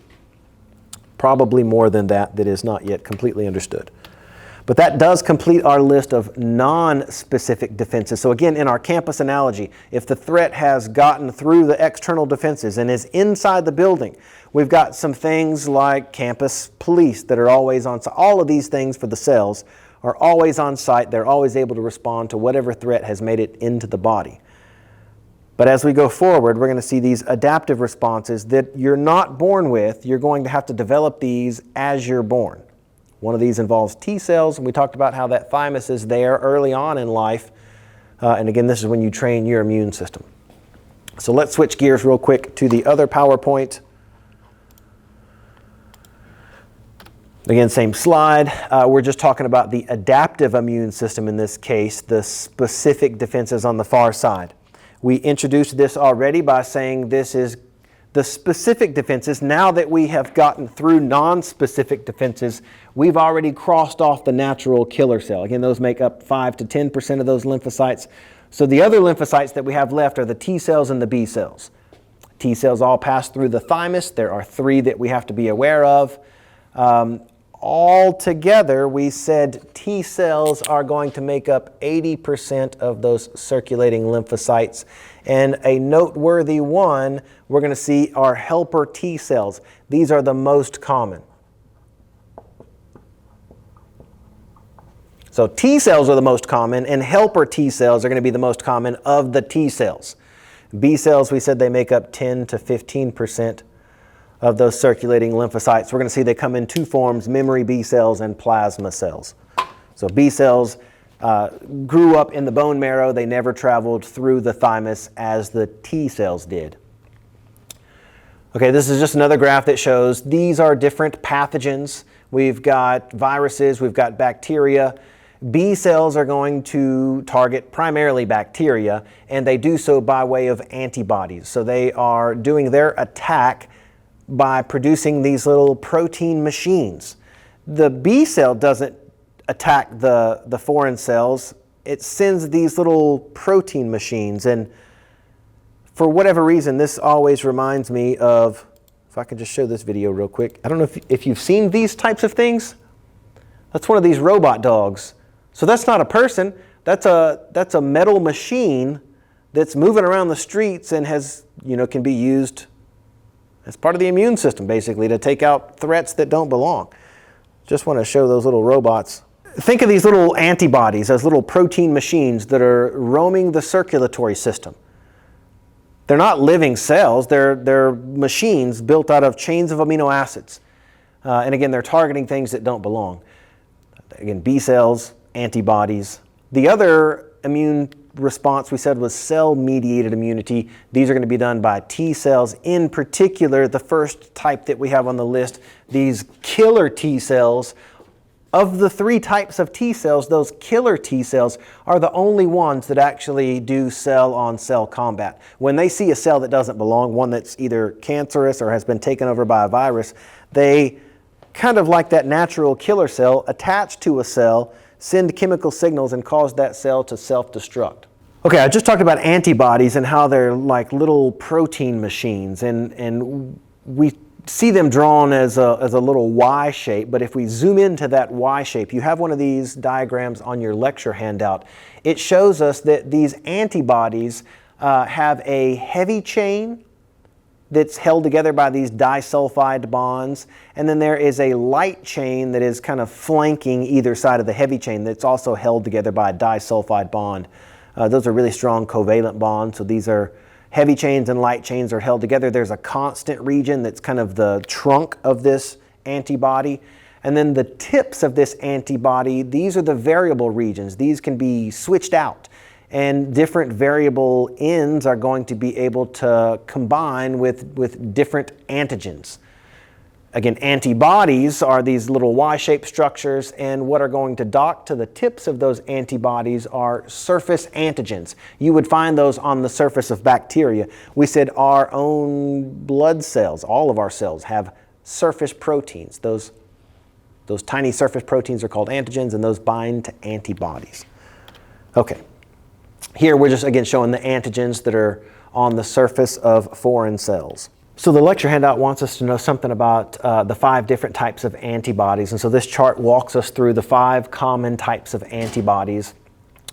Probably more than that is not yet completely understood. But that does complete our list of non-specific defenses. So again, in our campus analogy, if the threat has gotten through the external defenses and is inside the building, we've got some things like campus police that are always on site. All of these things for the cells are always on site. They're always able to respond to whatever threat has made it into the body. But as we go forward, we're going to see these adaptive responses that you're not born with. You're going to have to develop these as you're born. One of these involves T cells, and we talked about how that thymus is there early on in life. And again, this is when you train your immune system. So let's switch gears real quick to the other PowerPoint. Again, same slide. We're just talking about the adaptive immune system in this case, the specific defenses on the far side. We introduced this already by saying this is the specific defenses. Now that we have gotten through non-specific defenses, we've already crossed off the natural killer cell. Again, those make up 5 to 10% of those lymphocytes. So the other lymphocytes that we have left are the T cells and the B cells. T cells all pass through the thymus. There are 3 that we have to be aware of. All together, we said T cells are going to make up 80% of those circulating lymphocytes. And a noteworthy one we're going to see are helper T cells. These are the most common. So T cells are the most common, and helper T cells are going to be the most common of the T cells. B cells, we said they make up 10 to 15% of those circulating lymphocytes. We're going to see they come in 2 forms, memory B cells and plasma cells. So B cells grew up in the bone marrow. They never traveled through the thymus as the T cells did. Okay, this is just another graph that shows these are different pathogens. We've got viruses, we've got bacteria. B cells are going to target primarily bacteria, and they do so by way of antibodies. So they are doing their attack by producing these little protein machines. The B cell doesn't attack the foreign cells. It sends these little protein machines, and for whatever reason, this always reminds me of, if I can just show this video real quick. I don't know if you've seen these types of things. That's one of these robot dogs. So that's not a person. That's a metal machine that's moving around the streets and has, can be used as part of the immune system, basically, to take out threats that don't belong. Just want to show those little robots. Think of these little antibodies as little protein machines that are roaming the circulatory system. They're not living cells. They're machines built out of chains of amino acids. And again, they're targeting things that don't belong. Again, B cells, antibodies. The other immune response we said was cell-mediated immunity. These are going to be done by T cells. In particular, the first type that we have on the list, these killer T cells. Of the 3 types of T cells, those killer T cells are the only ones that actually do cell-on-cell combat. When they see a cell that doesn't belong, one that's either cancerous or has been taken over by a virus, they, kind of like that natural killer cell, attach to a cell, send chemical signals, and cause that cell to self-destruct. Okay, I just talked about antibodies and how they're like little protein machines, and we see them drawn as a little Y shape, but if we zoom into that Y shape, you have one of these diagrams on your lecture handout. It shows us that these antibodies have a heavy chain that's held together by these disulfide bonds, and then there is a light chain that is kind of flanking either side of the heavy chain that's also held together by a disulfide bond. Those are really strong covalent bonds, so these are heavy chains and light chains are held together. There's a constant region that's kind of the trunk of this antibody. And then the tips of this antibody, these are the variable regions. These can be switched out. And different variable ends are going to be able to combine with different antigens. Again, antibodies are these little Y-shaped structures, and what are going to dock to the tips of those antibodies are surface antigens. You would find those on the surface of bacteria. We said our own blood cells, all of our cells, have surface proteins. Those tiny surface proteins are called antigens, and those bind to antibodies. Okay, here we're just again showing the antigens that are on the surface of foreign cells. So the lecture handout wants us to know something about the 5 different types of antibodies. And so this chart walks us through the 5 common types of antibodies.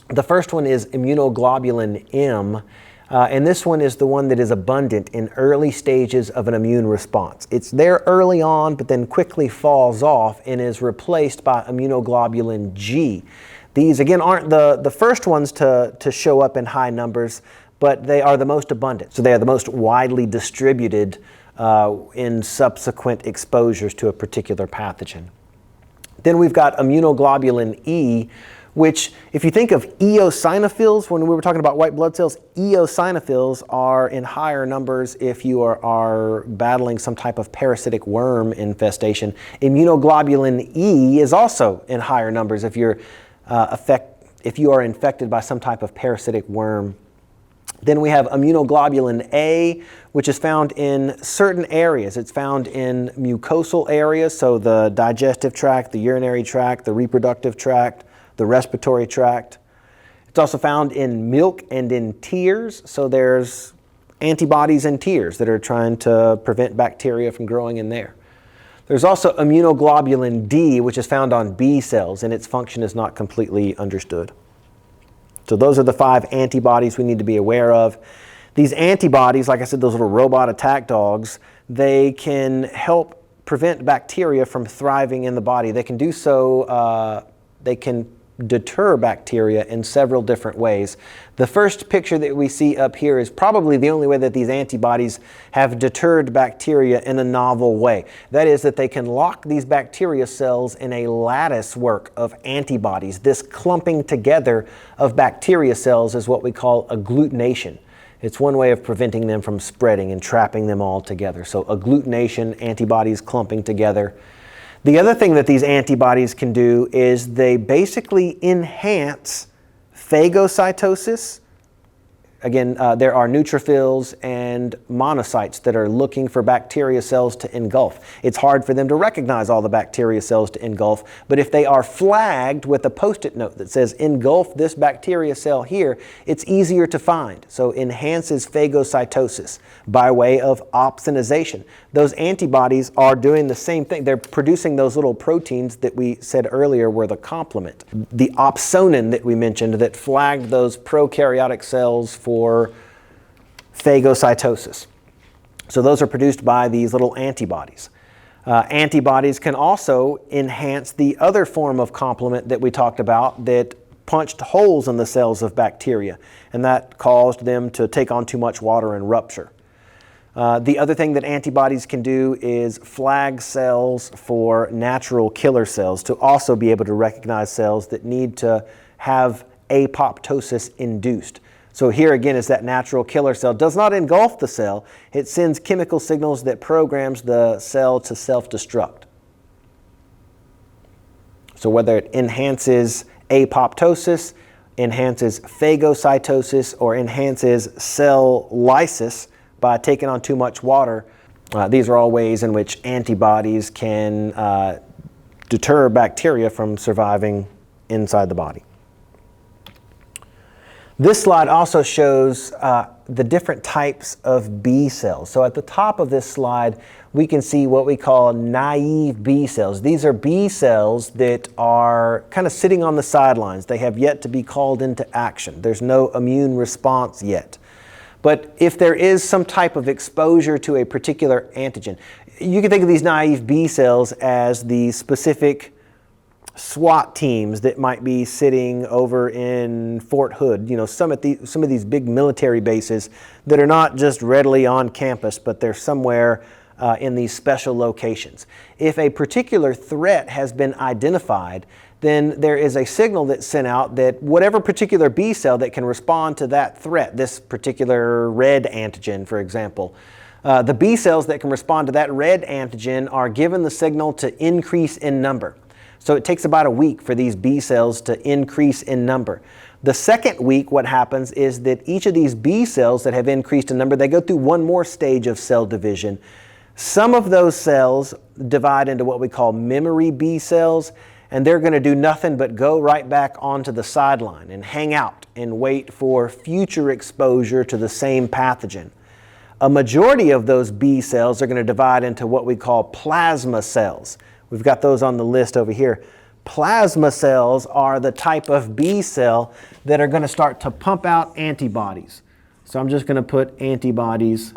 The first one is immunoglobulin M. And this one is the one that is abundant in early stages of an immune response. It's there early on, but then quickly falls off and is replaced by immunoglobulin G. These, again, aren't the first ones to show up in high numbers, but they are the most abundant. So they are the most widely distributed in subsequent exposures to a particular pathogen. Then we've got immunoglobulin E, which, if you think of eosinophils, when we were talking about white blood cells, eosinophils are in higher numbers if you are battling some type of parasitic worm infestation. Immunoglobulin E is also in higher numbers if you are infected by some type of parasitic worm. Then we have immunoglobulin A, which is found in certain areas. It's found in mucosal areas, so the digestive tract, the urinary tract, the reproductive tract, the respiratory tract. It's also found in milk and in tears, so there's antibodies in tears that are trying to prevent bacteria from growing in there. There's also immunoglobulin D, which is found on B cells, and its function is not completely understood. So those are the 5 antibodies we need to be aware of. These antibodies, like I said, those little robot attack dogs, they can help prevent bacteria from thriving in the body. They can do so, they can deter bacteria in several different ways. The first picture that we see up here is probably the only way that these antibodies have deterred bacteria in a novel way. That is that they can lock these bacteria cells in a lattice work of antibodies. This clumping together of bacteria cells is what we call agglutination. It's one way of preventing them from spreading and trapping them all together. So agglutination, antibodies clumping together. The other thing that these antibodies can do is they basically enhance phagocytosis, Again, there are neutrophils and monocytes that are looking for bacteria cells to engulf. It's hard for them to recognize all the bacteria cells to engulf, but if they are flagged with a post-it note that says engulf this bacteria cell here, it's easier to find. So enhances phagocytosis by way of opsinization. Those antibodies are doing the same thing. They're producing those little proteins that we said earlier were the complement. The opsonin that we mentioned that flagged those prokaryotic cells for phagocytosis. So those are produced by these little antibodies. Antibodies can also enhance the other form of complement that we talked about that punched holes in the cells of bacteria, and that caused them to take on too much water and rupture. The other thing that antibodies can do is flag cells for natural killer cells to also be able to recognize cells that need to have apoptosis induced. So here again is that natural killer cell. Does not engulf the cell. It sends chemical signals that programs the cell to self-destruct. So whether it enhances apoptosis, enhances phagocytosis, or enhances cell lysis by taking on too much water, these are all ways in which antibodies can deter bacteria from surviving inside the body. This slide also shows the different types of B cells. So at the top of this slide, we can see what we call naive B cells. These are B cells that are kind of sitting on the sidelines. They have yet to be called into action. There's no immune response yet. But if there is some type of exposure to a particular antigen, you can think of these naive B cells as the specific SWAT teams that might be sitting over in Fort Hood, some of these big military bases that are not just readily on campus, but they're somewhere in these special locations. If a particular threat has been identified, then there is a signal that's sent out that whatever particular B cell that can respond to that threat, this particular red antigen, for example, the B cells that can respond to that red antigen are given the signal to increase in number. So it takes about a week for these B cells to increase in number. The second week, what happens is that each of these B cells that have increased in number, they go through one more stage of cell division. Some of those cells divide into what we call memory B cells, and they're going to do nothing but go right back onto the sideline and hang out and wait for future exposure to the same pathogen. A majority of those B cells are going to divide into what we call plasma cells. We've got those on the list over here. Plasma cells are the type of B cell that are going to start to pump out antibodies. So I'm just going to put antibodies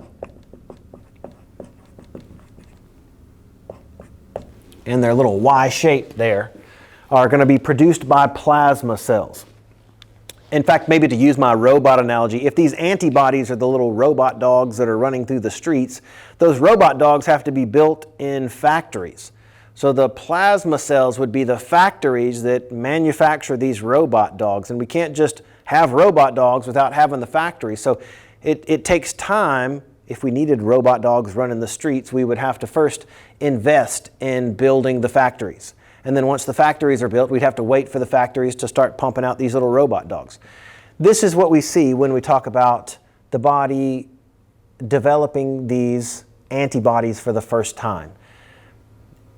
in their little Y shape there, are going to be produced by plasma cells. In fact, maybe to use my robot analogy, if these antibodies are the little robot dogs that are running through the streets, those robot dogs have to be built in factories. So the plasma cells would be the factories that manufacture these robot dogs. And we can't just have robot dogs without having the factory. So it takes time. If we needed robot dogs running the streets, we would have to first invest in building the factories. And then once the factories are built, we'd have to wait for the factories to start pumping out these little robot dogs. This is what we see when we talk about the body developing these antibodies for the first time.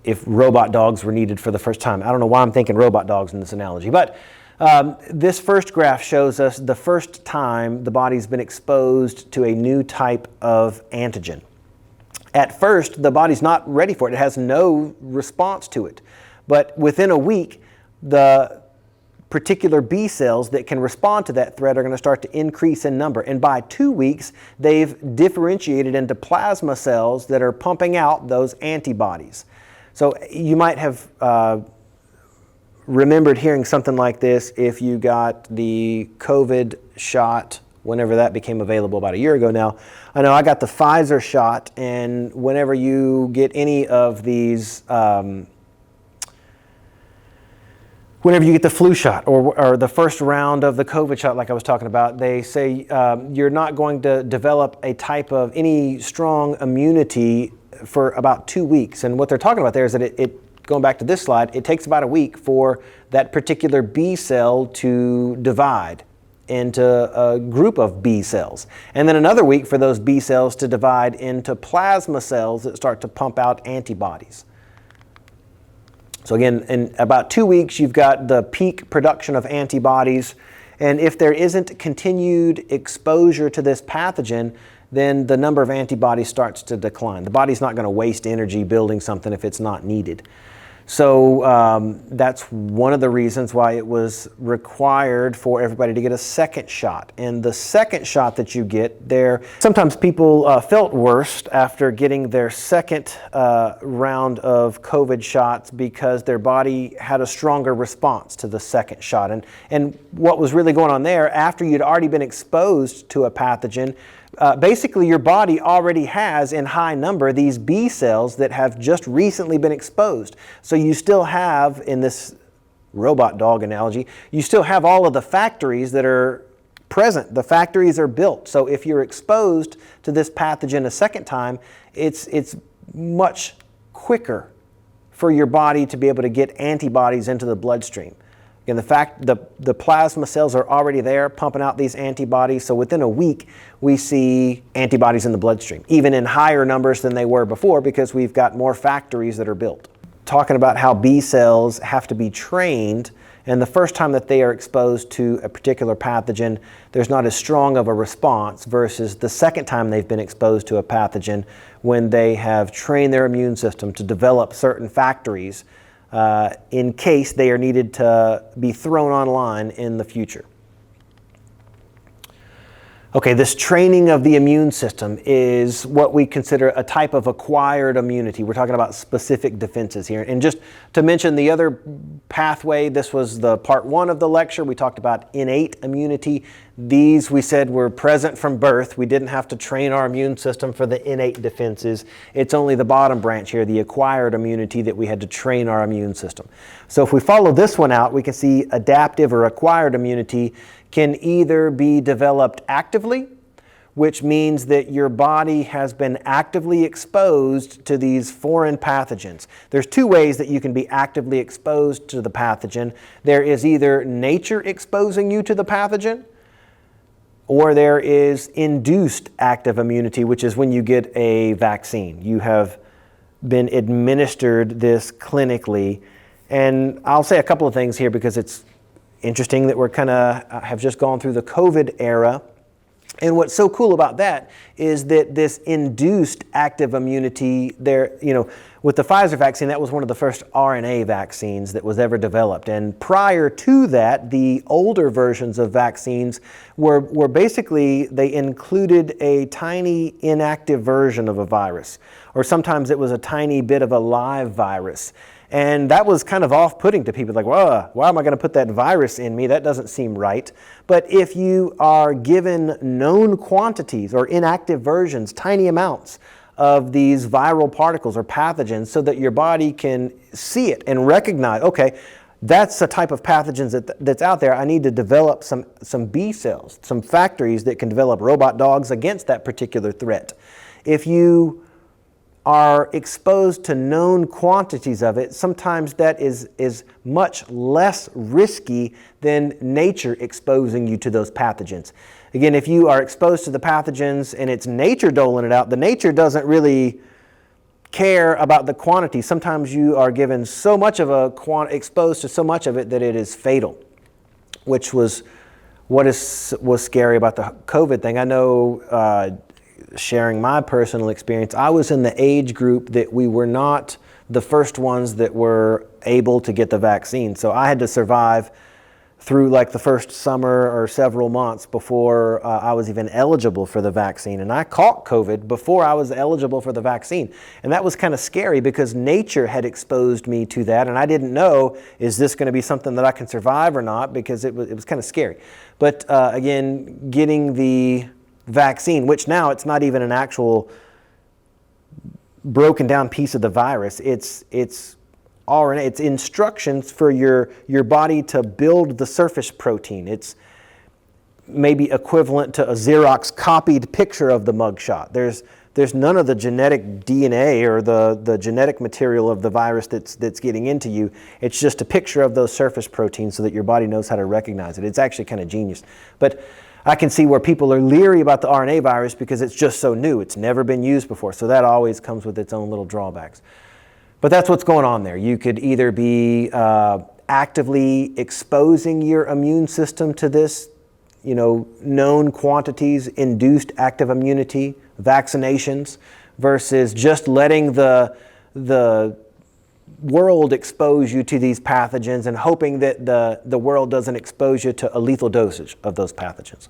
If robot dogs were needed for the first time. I don't know why I'm thinking robot dogs in this analogy, but this first graph shows us the first time the body's been exposed to a new type of antigen. At first, the body's not ready for it. It has no response to it. But within a week, the particular B cells that can respond to that threat are going to start to increase in number. And by 2 weeks, they've differentiated into plasma cells that are pumping out those antibodies. So you might have remembered hearing something like this if you got the COVID shot whenever that became available about a year ago now. I know I got the Pfizer shot, and whenever you get any of these, whenever you get the flu shot or the first round of the COVID shot like I was talking about, they say you're not going to develop a type of any strong immunity for about 2 weeks. And what they're talking about there is that going back to this slide, it takes about a week for that particular B cell to divide into a group of B cells. And then another week for those B cells to divide into plasma cells that start to pump out antibodies. So again, in about 2 weeks, you've got the peak production of antibodies. And if there isn't continued exposure to this pathogen, then the number of antibodies starts to decline. The body's not going to waste energy building something if it's not needed. So that's one of the reasons why it was required for everybody to get a second shot. And the second shot that you get there, sometimes people felt worse after getting their second round of COVID shots because their body had a stronger response to the second shot. And what was really going on there, after you'd already been exposed to a pathogen, basically your body already has in high number these B cells that have just recently been exposed. So you still have, in this robot dog analogy, you still have all of the factories that are present. The factories are built. So if you're exposed to this pathogen a second time, it's much quicker for your body to be able to get antibodies into the bloodstream. And the plasma cells are already there pumping out these antibodies. So within a week, we see antibodies in the bloodstream, even in higher numbers than they were before because we've got more factories that are built. Talking about how B cells have to be trained, and the first time that they are exposed to a particular pathogen, there's not as strong of a response versus the second time they've been exposed to a pathogen when they have trained their immune system to develop certain factories in case they are needed to be thrown online in the future. Okay, this training of the immune system is what we consider a type of acquired immunity. We're talking about specific defenses here. And just to mention the other pathway, this was the part 1 of the lecture. We talked about innate immunity. These, we said, were present from birth. We didn't have to train our immune system for the innate defenses. It's only the bottom branch here, the acquired immunity, that we had to train our immune system. So if we follow this one out, we can see adaptive or acquired immunity can either be developed actively, which means that your body has been actively exposed to these foreign pathogens. There's 2 ways that you can be actively exposed to the pathogen. There is either nature exposing you to the pathogen, or there is induced active immunity, which is when you get a vaccine. You have been administered this clinically. And I'll say a couple of things here because it's interesting that we're have just gone through the COVID era. And what's so cool about that is that this induced active immunity there, with the Pfizer vaccine, that was one of the first RNA vaccines that was ever developed. And prior to that, the older versions of vaccines were basically, they included a tiny inactive version of a virus, or sometimes it was a tiny bit of a live virus. And that was kind of off-putting to people, like, well, why am I going to put that virus in me? That doesn't seem right. But if you are given known quantities or inactive versions, tiny amounts of these viral particles or pathogens so that your body can see it and recognize, okay, that's a type of pathogens that's out there. I need to develop some B cells, some factories that can develop robot dogs against that particular threat. If you are exposed to known quantities of it, sometimes that is much less risky than nature exposing you to those pathogens. Again, if you are exposed to the pathogens and it's nature doling it out, the nature doesn't really care about the quantity. Sometimes you are given so much of exposed to so much of it that it is fatal, which was what was scary about the COVID thing. I know, sharing my personal experience, I was in the age group that we were not the first ones that were able to get the vaccine. So I had to survive through like the first summer or several months before I was even eligible for the vaccine. And I caught COVID before I was eligible for the vaccine. And that was kind of scary because nature had exposed me to that. And I didn't know, is this going to be something that I can survive or not? Because it was kind of scary. But again, getting the vaccine, which now it's not even an actual broken down piece of the virus. It's RNA. It's instructions for your body to build the surface protein. It's maybe equivalent to a Xerox copied picture of the mugshot. There's there's none of the genetic DNA or the genetic material of the virus that's getting into you. It's just a picture of those surface proteins so that your body knows how to recognize it. It's actually kind of genius. But I can see where people are leery about the RNA virus because it's just so new. It's never been used before. So that always comes with its own little drawbacks. But that's what's going on there. You could either be actively exposing your immune system to this, known quantities, induced active immunity, vaccinations, versus just letting the world expose you to these pathogens and hoping that the world doesn't expose you to a lethal dosage of those pathogens.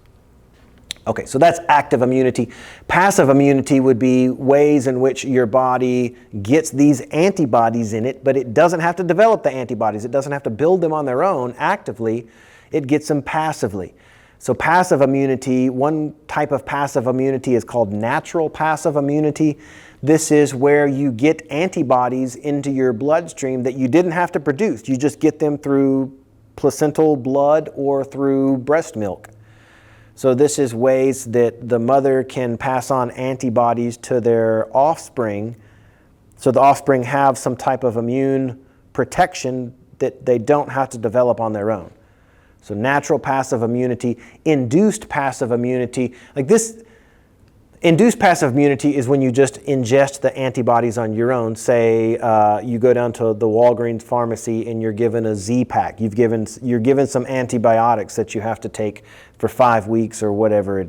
Okay, so that's active immunity. Passive immunity would be ways in which your body gets these antibodies in it, but it doesn't have to develop the antibodies. It doesn't have to build them on their own actively. It gets them passively. So passive immunity, one type of passive immunity is called natural passive immunity. This is where you get antibodies into your bloodstream that you didn't have to produce. You just get them through placental blood or through breast milk. So this is ways that the mother can pass on antibodies to their offspring, so the offspring have some type of immune protection that they don't have to develop on their own. So natural passive immunity, induced passive immunity, like this. Induced passive immunity is when you just ingest the antibodies on your own. Say you go down to the Walgreens pharmacy and you're given a Z-Pack. You're given some antibiotics that you have to take for 5 weeks or whatever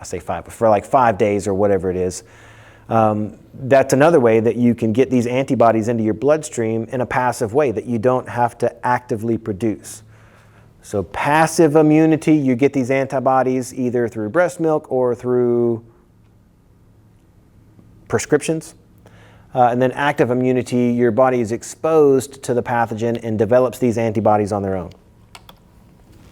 I say 5, but for like 5 days or whatever it is. That's another way that you can get these antibodies into your bloodstream in a passive way that you don't have to actively produce. So passive immunity, you get these antibodies either through breast milk or through prescriptions. And then active immunity, your body is exposed to the pathogen and develops these antibodies on their own.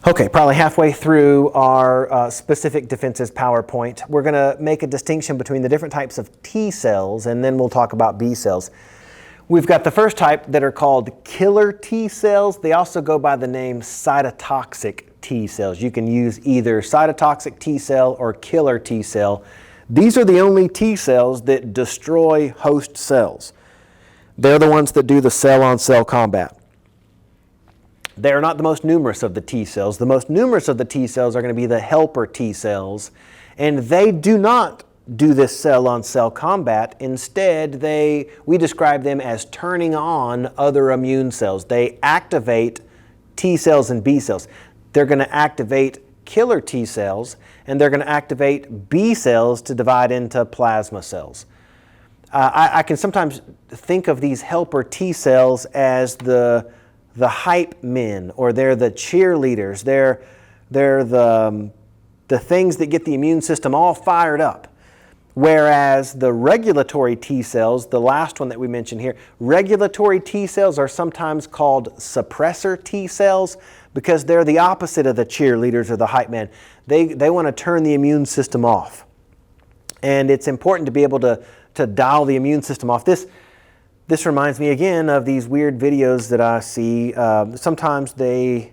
Okay, probably halfway through our specific defenses PowerPoint, we're going to make a distinction between the different types of T cells, and then we'll talk about B cells. We've got the first type that are called killer T cells. They also go by the name cytotoxic T cells. You can use either cytotoxic T cell or killer T cell. These are the only T cells that destroy host cells. They're the ones that do the cell-on-cell combat. They're not the most numerous of the T cells. The most numerous of the T cells are going to be the helper T cells, and they do not do this cell-on-cell combat. Instead, we describe them as turning on other immune cells. They activate T cells and B cells. They're going to activate killer T cells, and they're going to activate B cells to divide into plasma cells. I can sometimes think of these helper T cells as the hype men, or they're the cheerleaders. They're the things that get the immune system all fired up. Whereas the regulatory T cells, the last one that we mentioned here, regulatory T cells are sometimes called suppressor T cells because they're the opposite of the cheerleaders or the hype men. They want to turn the immune system off. And it's important to be able to dial the immune system off. This reminds me again of these weird videos that I see. Sometimes if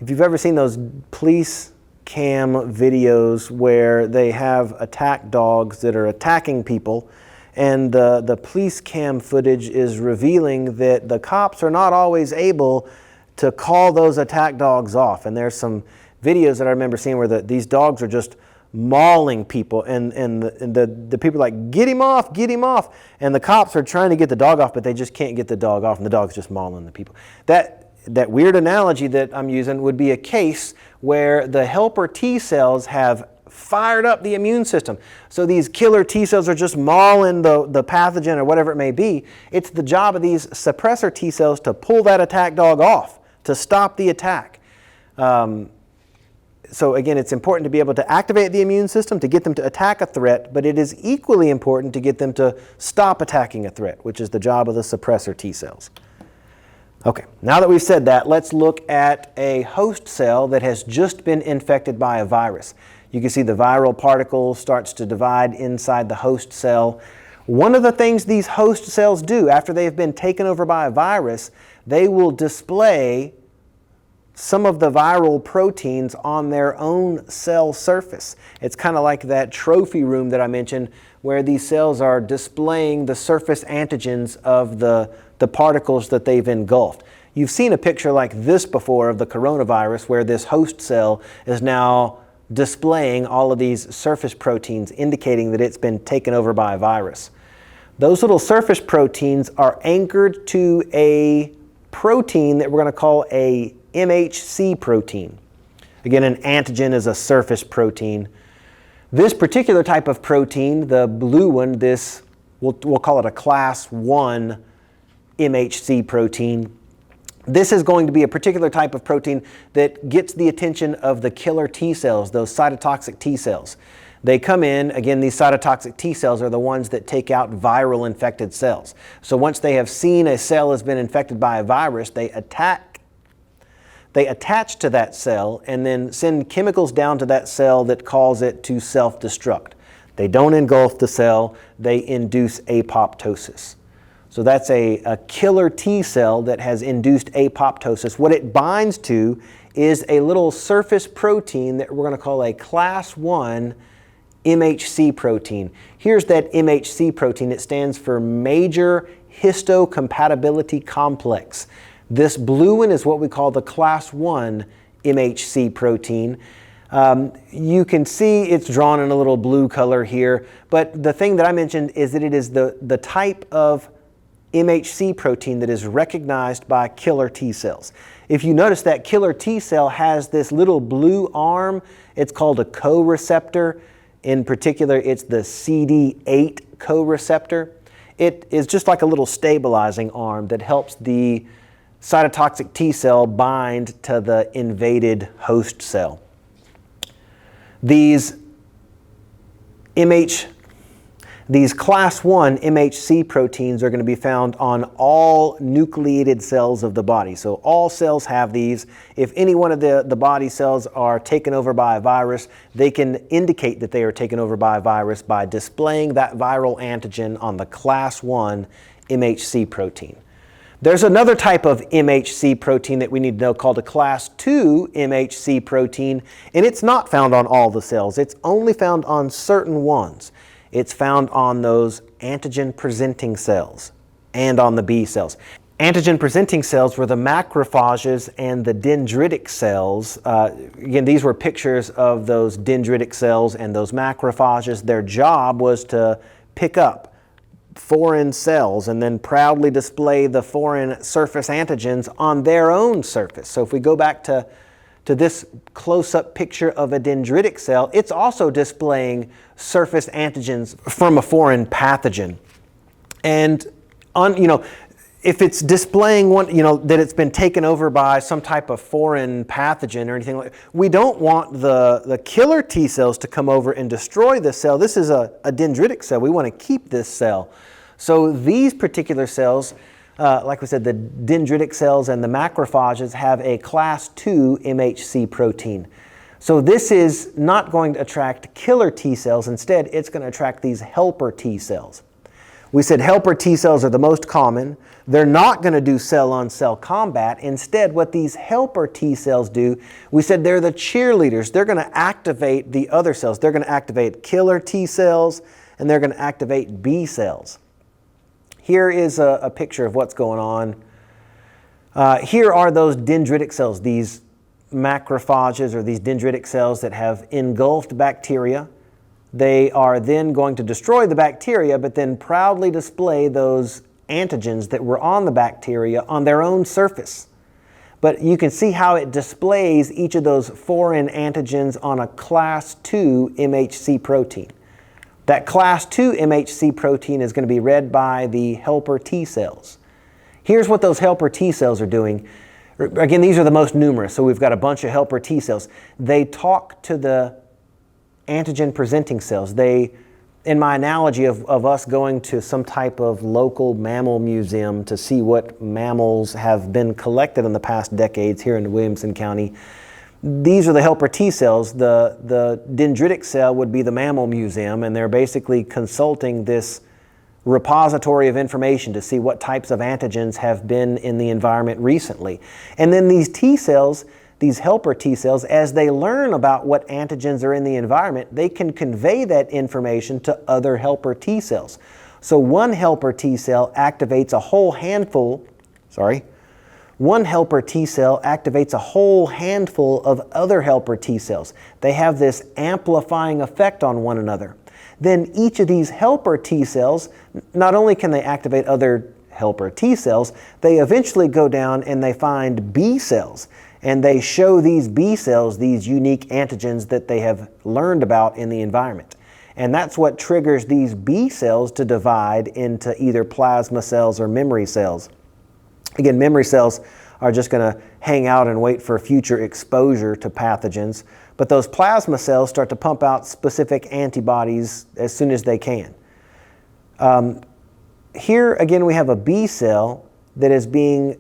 you've ever seen those police cam videos where they have attack dogs that are attacking people, and the police cam footage is revealing that the cops are not always able to call those attack dogs off. And there's some videos that I remember seeing where these dogs are just mauling people, and the people are like, get him off, and the cops are trying to get the dog off, but they just can't get the dog off, and the dog's just mauling the people. That weird analogy that I'm using would be a case where the helper T cells have fired up the immune system. So these killer T cells are just mauling the pathogen or whatever it may be. It's the job of these suppressor T cells to pull that attack dog off, to stop the attack. So again, it's important to be able to activate the immune system to get them to attack a threat, but it is equally important to get them to stop attacking a threat, which is the job of the suppressor T cells. Okay, now that we've said that, let's look at a host cell that has just been infected by a virus. You can see the viral particle starts to divide inside the host cell. One of the things these host cells do after they've been taken over by a virus, they will display some of the viral proteins on their own cell surface. It's kind of like that trophy room that I mentioned, where these cells are displaying the surface antigens of the particles that they've engulfed. You've seen a picture like this before of the coronavirus, where this host cell is now displaying all of these surface proteins, indicating that it's been taken over by a virus. Those little surface proteins are anchored to a protein that we're going to call a Mhc protein. Again, an antigen is a surface protein. This particular type of protein, the blue one, we'll call it a class 1 Mhc protein. This is going to be a particular type of protein that gets the attention of the killer T cells, those cytotoxic T cells. They come in, again, these cytotoxic T cells are the ones that take out viral infected cells. So once they have seen a cell has been infected by a virus, they attach to that cell and then send chemicals down to that cell that cause it to self-destruct. They don't engulf the cell, they induce apoptosis. So that's a killer T cell that has induced apoptosis. What it binds to is a little surface protein that we're going to call a class 1 Mhc protein. Here's that Mhc protein. It stands for Major Histocompatibility Complex. This blue one is what we call the class 1 Mhc protein. You can see it's drawn in a little blue color here, but the thing that I mentioned is that it is the type of Mhc protein that is recognized by killer T cells. If you notice, that killer T cell has this little blue arm. It's called a co-receptor. In particular, it's the CD8 co-receptor. It is just like a little stabilizing arm that helps the cytotoxic T cell bind to the invaded host cell. These class 1 Mhc proteins are going to be found on all nucleated cells of the body. So all cells have these. If any one of the body cells are taken over by a virus, they can indicate that they are taken over by a virus by displaying that viral antigen on the class 1 Mhc protein. There's another type of Mhc protein that we need to know called a class 2 Mhc protein, and it's not found on all the cells. It's only found on certain ones. It's found on those antigen-presenting cells and on the B cells. Antigen-presenting cells were the macrophages and the dendritic cells. Again, these were pictures of those dendritic cells and those macrophages. Their job was to pick up foreign cells and then proudly display the foreign surface antigens on their own surface. So if we go back to this close-up picture of a dendritic cell, it's also displaying surface antigens from a foreign pathogen. And if it's displaying one, that it's been taken over by some type of foreign pathogen or anything like that, we don't want the killer T cells to come over and destroy this cell. This is a dendritic cell. We want to keep this cell. So these particular cells, like we said, the dendritic cells and the macrophages have a class 2 Mhc protein. So this is not going to attract killer T cells. Instead, it's going to attract these helper T cells. We said helper T cells are the most common. They're not going to do cell-on-cell combat. Instead, what these helper T cells do, we said they're the cheerleaders. They're going to activate the other cells. They're going to activate killer T cells, and they're going to activate B cells. Here is a picture of what's going on. Here are those dendritic cells, these macrophages or these dendritic cells that have engulfed bacteria. They are then going to destroy the bacteria, but then proudly display those antigens that were on the bacteria on their own surface. But you can see how it displays each of those foreign antigens on a class 2 Mhc protein. That class 2 Mhc protein is going to be read by the helper T cells. Here's what those helper T cells are doing. Again, these are the most numerous, so we've got a bunch of helper T cells. They talk to the antigen-presenting cells. In my analogy of us going to some type of local mammal museum to see what mammals have been collected in the past decades here in Williamson County, these are the helper T cells. The dendritic cell would be the mammal museum, and they're basically consulting this repository of information to see what types of antigens have been in the environment recently. And then these T cells, these helper T cells, as they learn about what antigens are in the environment, they can convey that information to other helper T cells. So one helper T cell activates a whole handful, one helper T cell activates a whole handful of other helper T cells. They have this amplifying effect on one another. Then each of these helper T cells, not only can they activate other helper T cells, they eventually go down and they find B cells. And they show these B cells these unique antigens that they have learned about in the environment. And that's what triggers these B cells to divide into either plasma cells or memory cells. Again, memory cells are just going to hang out and wait for future exposure to pathogens. But those plasma cells start to pump out specific antibodies as soon as they can. Here, again, we have a B cell that is being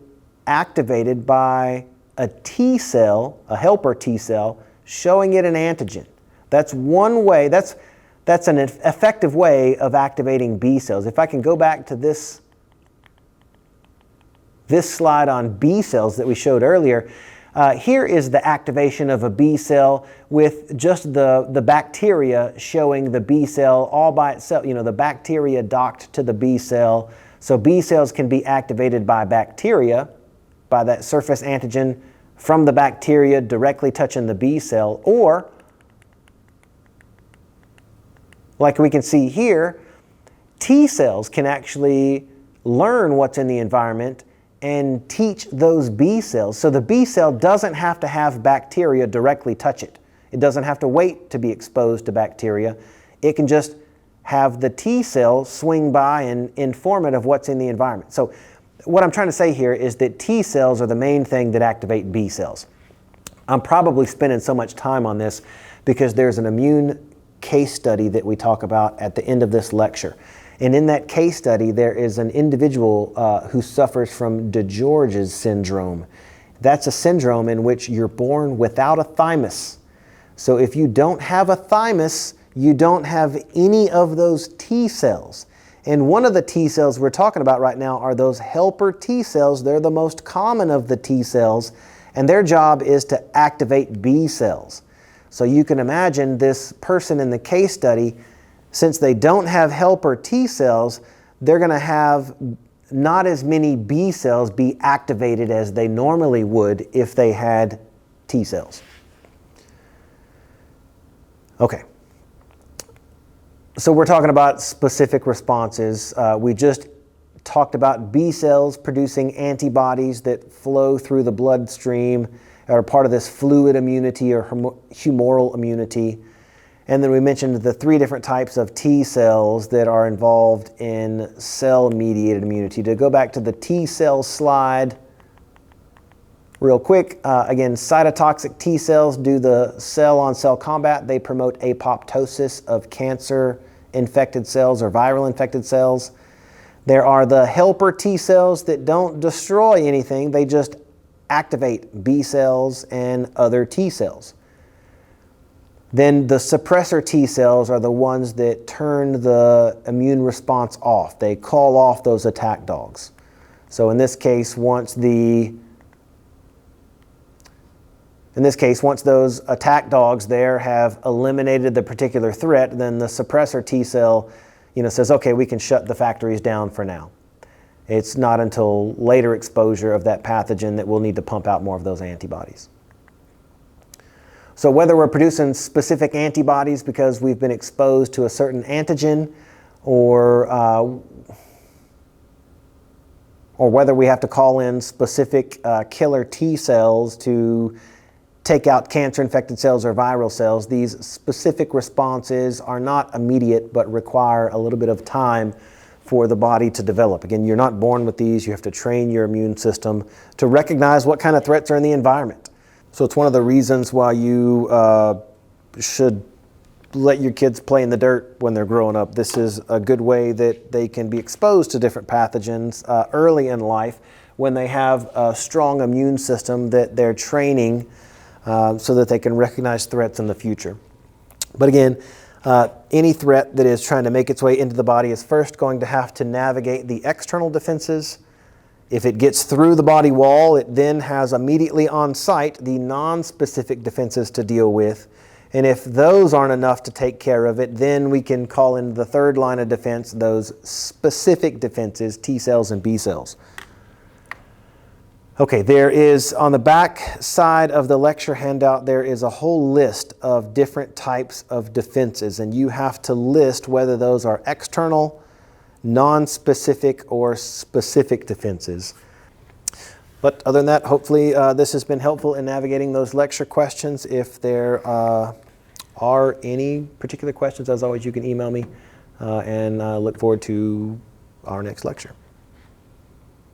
activated by a T cell, a helper T cell, showing it an antigen. That's one way, that's an effective way of activating B cells. If I can go back to this slide on B cells that we showed earlier, here is the activation of a B cell with just the bacteria showing the B cell all by itself. You know, the bacteria docked to the B cell. So B cells can be activated by bacteria, by that surface antigen from the bacteria directly touching the B cell, or like we can see here, T cells can actually learn what's in the environment and teach those B cells. So the B cell doesn't have to have bacteria directly touch it. It doesn't have to wait to be exposed to bacteria. It can just have the T cell swing by and inform it of what's in the environment. So what I'm trying to say here is that T cells are the main thing that activate B cells. I'm probably spending so much time on this because there's an immune case study that we talk about at the end of this lecture. And in that case study, there is an individual who suffers from DeGeorge's syndrome. That's a syndrome in which you're born without a thymus. So if you don't have a thymus, you don't have any of those T cells. And one of the T cells we're talking about right now are those helper T cells. They're the most common of the T cells, and their job is to activate B cells. So you can imagine this person in the case study, since they don't have helper T cells, they're going to have not as many B cells be activated as they normally would if they had T cells. Okay. So we're talking about specific responses. We just talked about B cells producing antibodies that flow through the bloodstream, are part of this fluid immunity or humoral immunity. And then we mentioned the three different types of T cells that are involved in cell-mediated immunity. To go back to the T cell slide real quick, again, cytotoxic T cells do the cell-on-cell combat. They promote apoptosis of cancer-infected cells or viral-infected cells. There are the helper T cells that don't destroy anything. They just activate B cells and other T cells. Then the suppressor T cells are the ones that turn the immune response off. They call off those attack dogs. So in this case, once those attack dogs there have eliminated the particular threat, then the suppressor T cell, says, okay, we can shut the factories down for now. It's not until later exposure of that pathogen that we'll need to pump out more of those antibodies. So whether we're producing specific antibodies because we've been exposed to a certain antigen, or whether we have to call in specific killer T cells to take out cancer-infected cells or viral cells, these specific responses are not immediate but require a little bit of time for the body to develop. Again, you're not born with these. You have to train your immune system to recognize what kind of threats are in the environment. So it's one of the reasons why you should let your kids play in the dirt when they're growing up. This is a good way that they can be exposed to different pathogens early in life when they have a strong immune system that they're training so that they can recognize threats in the future. But again, any threat that is trying to make its way into the body is first going to have to navigate the external defenses If it gets through the body wall, it then has immediately on site the non-specific defenses to deal with. And if those aren't enough to take care of it, then we can call in the third line of defense, those specific defenses, T cells and B cells. Okay, there is, on the back side of the lecture handout, there is a whole list of different types of defenses, and you have to list whether those are external, non-specific, or specific defenses. But other than that, hopefully this has been helpful in navigating those lecture questions. If there are any particular questions, as always, you can email me, and I look forward to our next lecture.